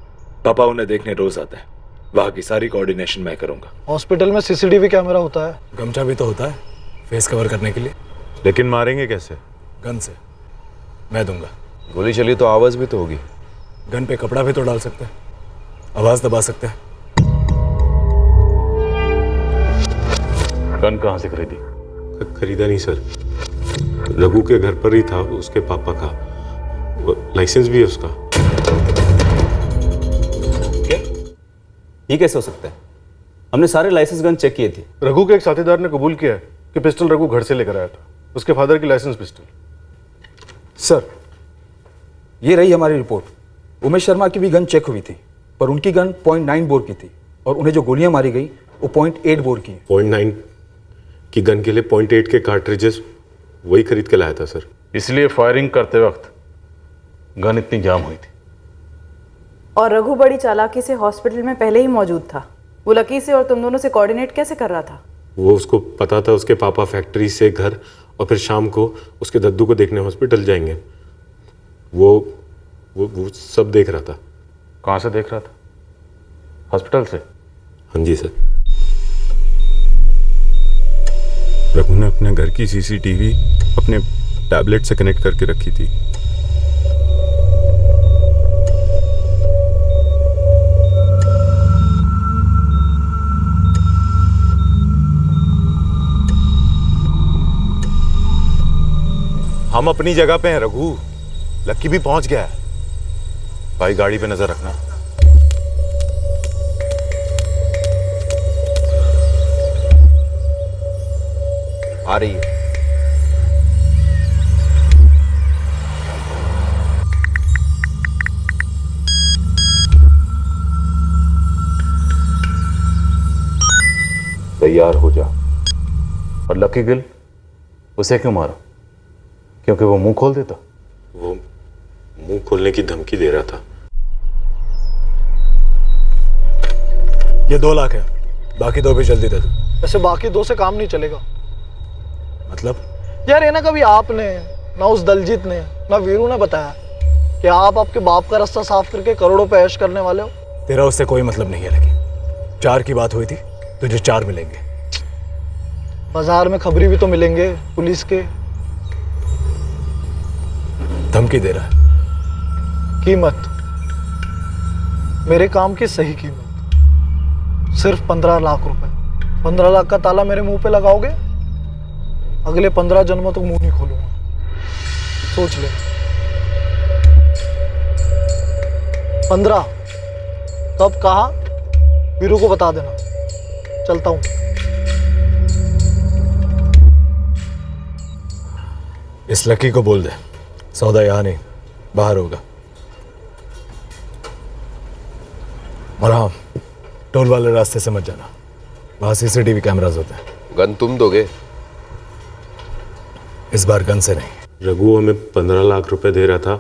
Speaker 25: पापा उन्हें देखने रोज आते हैं। वहां की सारी कोऑर्डिनेशन मैं करूंगा।
Speaker 24: हॉस्पिटल में सीसीटीवी कैमरा होता है?
Speaker 25: गमछा भी तो होता है फेस कवर करने के लिए।
Speaker 2: लेकिन मारेंगे कैसे?
Speaker 25: गन से। मैं दूंगा।
Speaker 16: गोली चली तो आवाज भी तो होगी।
Speaker 25: गन पे कपड़ा भी तो डाल सकते हैं, आवाज दबा सकते हैं।
Speaker 3: गन कहां से खरीदी?
Speaker 2: खरीदा नहीं सर, रघु के घर पर ही था, उसके पापा का। लाइसेंस भी है उसका।
Speaker 10: क्या? ये कैसे हो सकता है? हमने सारे लाइसेंस गन चेक किए थे।
Speaker 7: रघु के एक साथीदार ने कबूल किया है कि पिस्टल रघु घर से लेकर आया था, उसके फादर की लाइसेंस पिस्टल।
Speaker 23: सर ये रही हमारी रिपोर्ट। उमेश शर्मा की भी गन चेक हुई थी, पर उनकी गन 0.9 बोर की थी और उन्हें जो गोलियां मारी गई वो 0.8 बोर की।
Speaker 2: 0.9 की गन के लिए 0.8 के कार्ट्रिजेस वही खरीद के लाया था सर।
Speaker 3: इसलिए फायरिंग करते वक्त गन इतनी जाम हुई थी।
Speaker 6: और रघु बड़ी चालाकी से हॉस्पिटल में पहले ही मौजूद था। वो लकी से और तुम दोनों से कोऑर्डिनेट कैसे कर रहा था?
Speaker 2: वो उसको पता था उसके पापा फैक्ट्री से घर और फिर शाम को उसके दद्दू को देखने हॉस्पिटल जाएंगे। वो सब देख रहा था।
Speaker 3: कहाँ से देख रहा था? हॉस्पिटल से?
Speaker 2: हाँ जी सर। रघु ने अपने घर की सीसीटीवी अपने टैबलेट से कनेक्ट करके रखी थी। हम अपनी जगह पे हैं रघु, लक्की भी पहुंच गया है। भाई गाड़ी पे नजर रखना।
Speaker 16: आ रही है।
Speaker 3: तैयार हो जा। और लकी गिल, उसे क्यों मारा? क्योंकि वो मुंह खोल देता?
Speaker 2: वो मुंह खोलने की धमकी दे रहा था।
Speaker 25: ये 2 लाख है, बाकी 2 भी जल्दी दे दो।
Speaker 24: वैसे बाकी 2 से काम नहीं चलेगा।
Speaker 25: मतलब?
Speaker 24: यार ये ना कभी आपने ना उस दलजीत ने ना वीरू ने बताया कि आप आपके बाप का रास्ता साफ करके करोड़ों पे ऐश करने वाले हो।
Speaker 25: तेरा उससे कोई मतलब नहीं है लकी। 4 की बात हुई थी, तुझे 4 मिलेंगे।
Speaker 24: बाजार में खबरी भी तो मिलेंगे पुलिस के।
Speaker 25: धमकी दे रहा है।
Speaker 24: कीमत, मेरे काम की सही कीमत सिर्फ 15 लाख रुपए। 15 लाख का ताला मेरे मुंह पे लगाओगे, अगले 15 जन्मों तक मुंह नहीं खोलूंगा। सोच ले। 15 कब कहा वीरू को बता देना। चलता हूं।
Speaker 25: इस लकी को बोल दे सौदा यहाँ नहीं, बाहर होगा। और हाँ, टोल वाले रास्ते से मत जाना, वहां सीसीटीवी कैमरास होते हैं।
Speaker 2: गन तुम दोगे?
Speaker 25: इस बार गन से नहीं।
Speaker 9: रघु हमें 15 लाख रुपए दे रहा था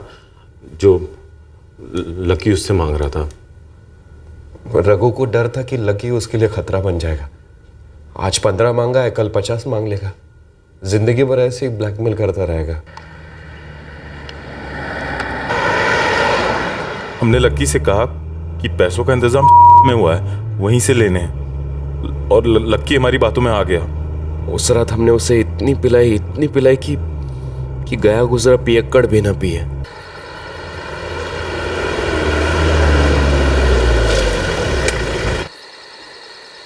Speaker 9: जो लकी उससे मांग रहा था।
Speaker 11: रघु को डर था कि लकी उसके लिए खतरा बन जाएगा। आज 15 मांगा है, कल 50 मांग लेगा। जिंदगी भर ऐसे ही ब्लैकमेल करता रहेगा।
Speaker 21: हमने लक्की से कहा कि पैसों का इंतजाम में हुआ है, वहीं से लेने हैं, और लक्की हमारी बातों में आ गया।
Speaker 11: उस रात हमने उसे इतनी पिलाई कि गया गुजरा पियक्कड़ भी ना पिए।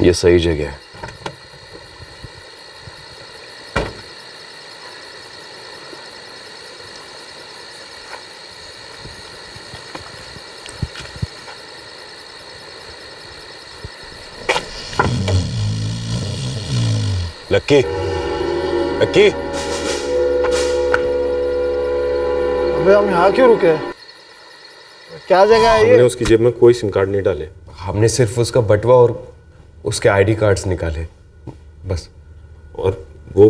Speaker 11: ये सही जगह है।
Speaker 9: लक्की, लक्की,
Speaker 24: अबे हम यहाँ क्यों रुके? क्या जगह है ये?
Speaker 9: हमने उसकी जेब में कोई सिम कार्ड नहीं डाले।
Speaker 11: हमने सिर्फ उसका बटवा और उसके आईडी कार्ड्स निकाले, बस।
Speaker 9: और वो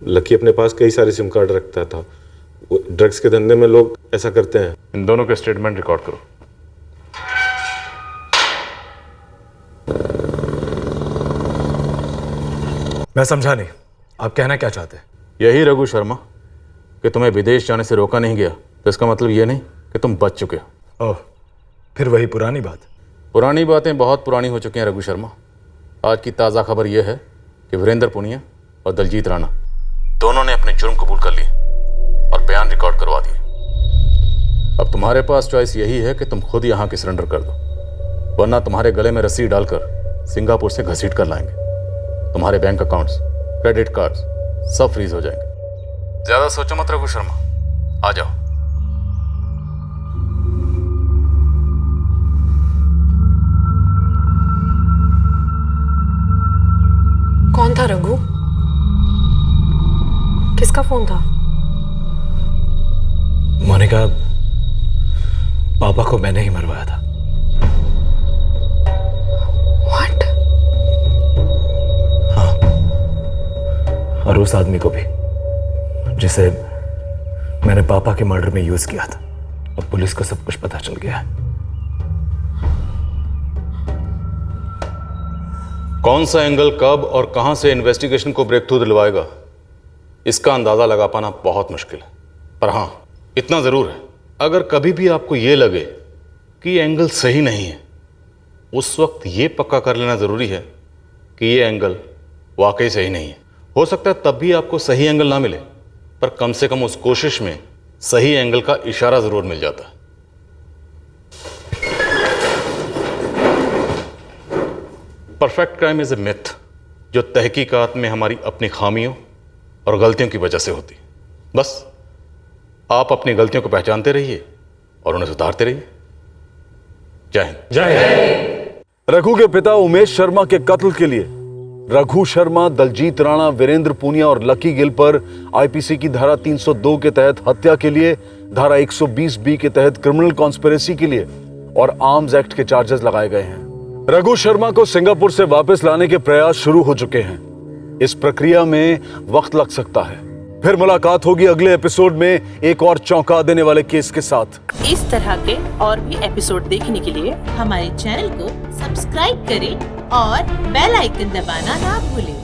Speaker 9: लकी अपने पास कई सारे सिम कार्ड रखता था। वो ड्रग्स के धंधे में लोग ऐसा करते हैं।
Speaker 3: इन दोनों के स्टेटमेंट रिकॉर्ड करो।
Speaker 25: मैं समझा नहीं, आप कहना क्या चाहते हैं?
Speaker 3: यही रघु शर्मा कि तुम्हें विदेश जाने से रोका नहीं गया, तो इसका मतलब ये नहीं कि तुम बच चुके हो।
Speaker 25: ओह, फिर वही पुरानी बात।
Speaker 3: पुरानी बातें बहुत पुरानी हो चुकी हैं रघु शर्मा। आज की ताज़ा खबर यह है कि वीरेंद्र पुनिया और दलजीत राणा दोनों ने अपने जुर्म कबूल कर लिए और बयान रिकॉर्ड करवा दिए। अब तुम्हारे पास चॉइस यही है कि तुम खुद यहाँ के सरेंडर कर दो, वरना तुम्हारे गले में रस्सी डालकर सिंगापुर से घसीट कर लाएंगे। तुम्हारे बैंक अकाउंट्स, क्रेडिट कार्ड्स सब फ्रीज हो जाएंगे। ज्यादा सोचो मत रघु शर्मा, आ जाओ।
Speaker 13: कौन था रघु? किसका फोन था?
Speaker 25: मोनिका, पापा को मैंने ही मरवाया था।
Speaker 13: What?
Speaker 25: हाँ, और उस आदमी को भी जिसे मैंने पापा के मर्डर में यूज किया था। अब पुलिस को सब कुछ पता चल गया है।
Speaker 3: कौन सा एंगल कब और कहां से इन्वेस्टिगेशन को ब्रेक थ्रू दिलवाएगा, इसका अंदाजा लगा पाना बहुत मुश्किल है। पर हां, इतना जरूर है, अगर कभी भी आपको यह लगे कि ये एंगल सही नहीं है, उस वक्त ये पक्का कर लेना जरूरी है कि ये एंगल वाकई सही नहीं है। हो सकता है तब भी आपको सही एंगल ना मिले, पर कम से कम उस कोशिश में सही एंगल का इशारा जरूर मिल जाता है। Perfect crime is a myth, जो तहकीकात में हमारी अपनी खामियों और गलतियों की वजह से होती। बस आप अपनी गलतियों को पहचानते रहिए और उन्हें सुधारते रहिए। जय हिंद।
Speaker 1: जय हिंद। रघु के पिता उमेश शर्मा के कत्ल के लिए रघु शर्मा, दलजीत राणा, वीरेंद्र पुनिया और लकी गिल पर आईपीसी की धारा 302 के तहत हत्या के लिए, धारा 120B के तहत क्रिमिनल कॉन्स्पिरेसी के लिए और आर्म्स एक्ट के चार्जेस लगाए गए हैं। रघु शर्मा को सिंगापुर से वापस लाने के प्रयास शुरू हो चुके हैं। इस प्रक्रिया में वक्त लग सकता है,
Speaker 7: फिर मुलाकात होगी अगले एपिसोड में एक और चौंका देने वाले केस के साथ।
Speaker 4: इस तरह के और भी एपिसोड देखने के लिए हमारे चैनल को सब्सक्राइब करें और बेल आइकन दबाना ना भूलें।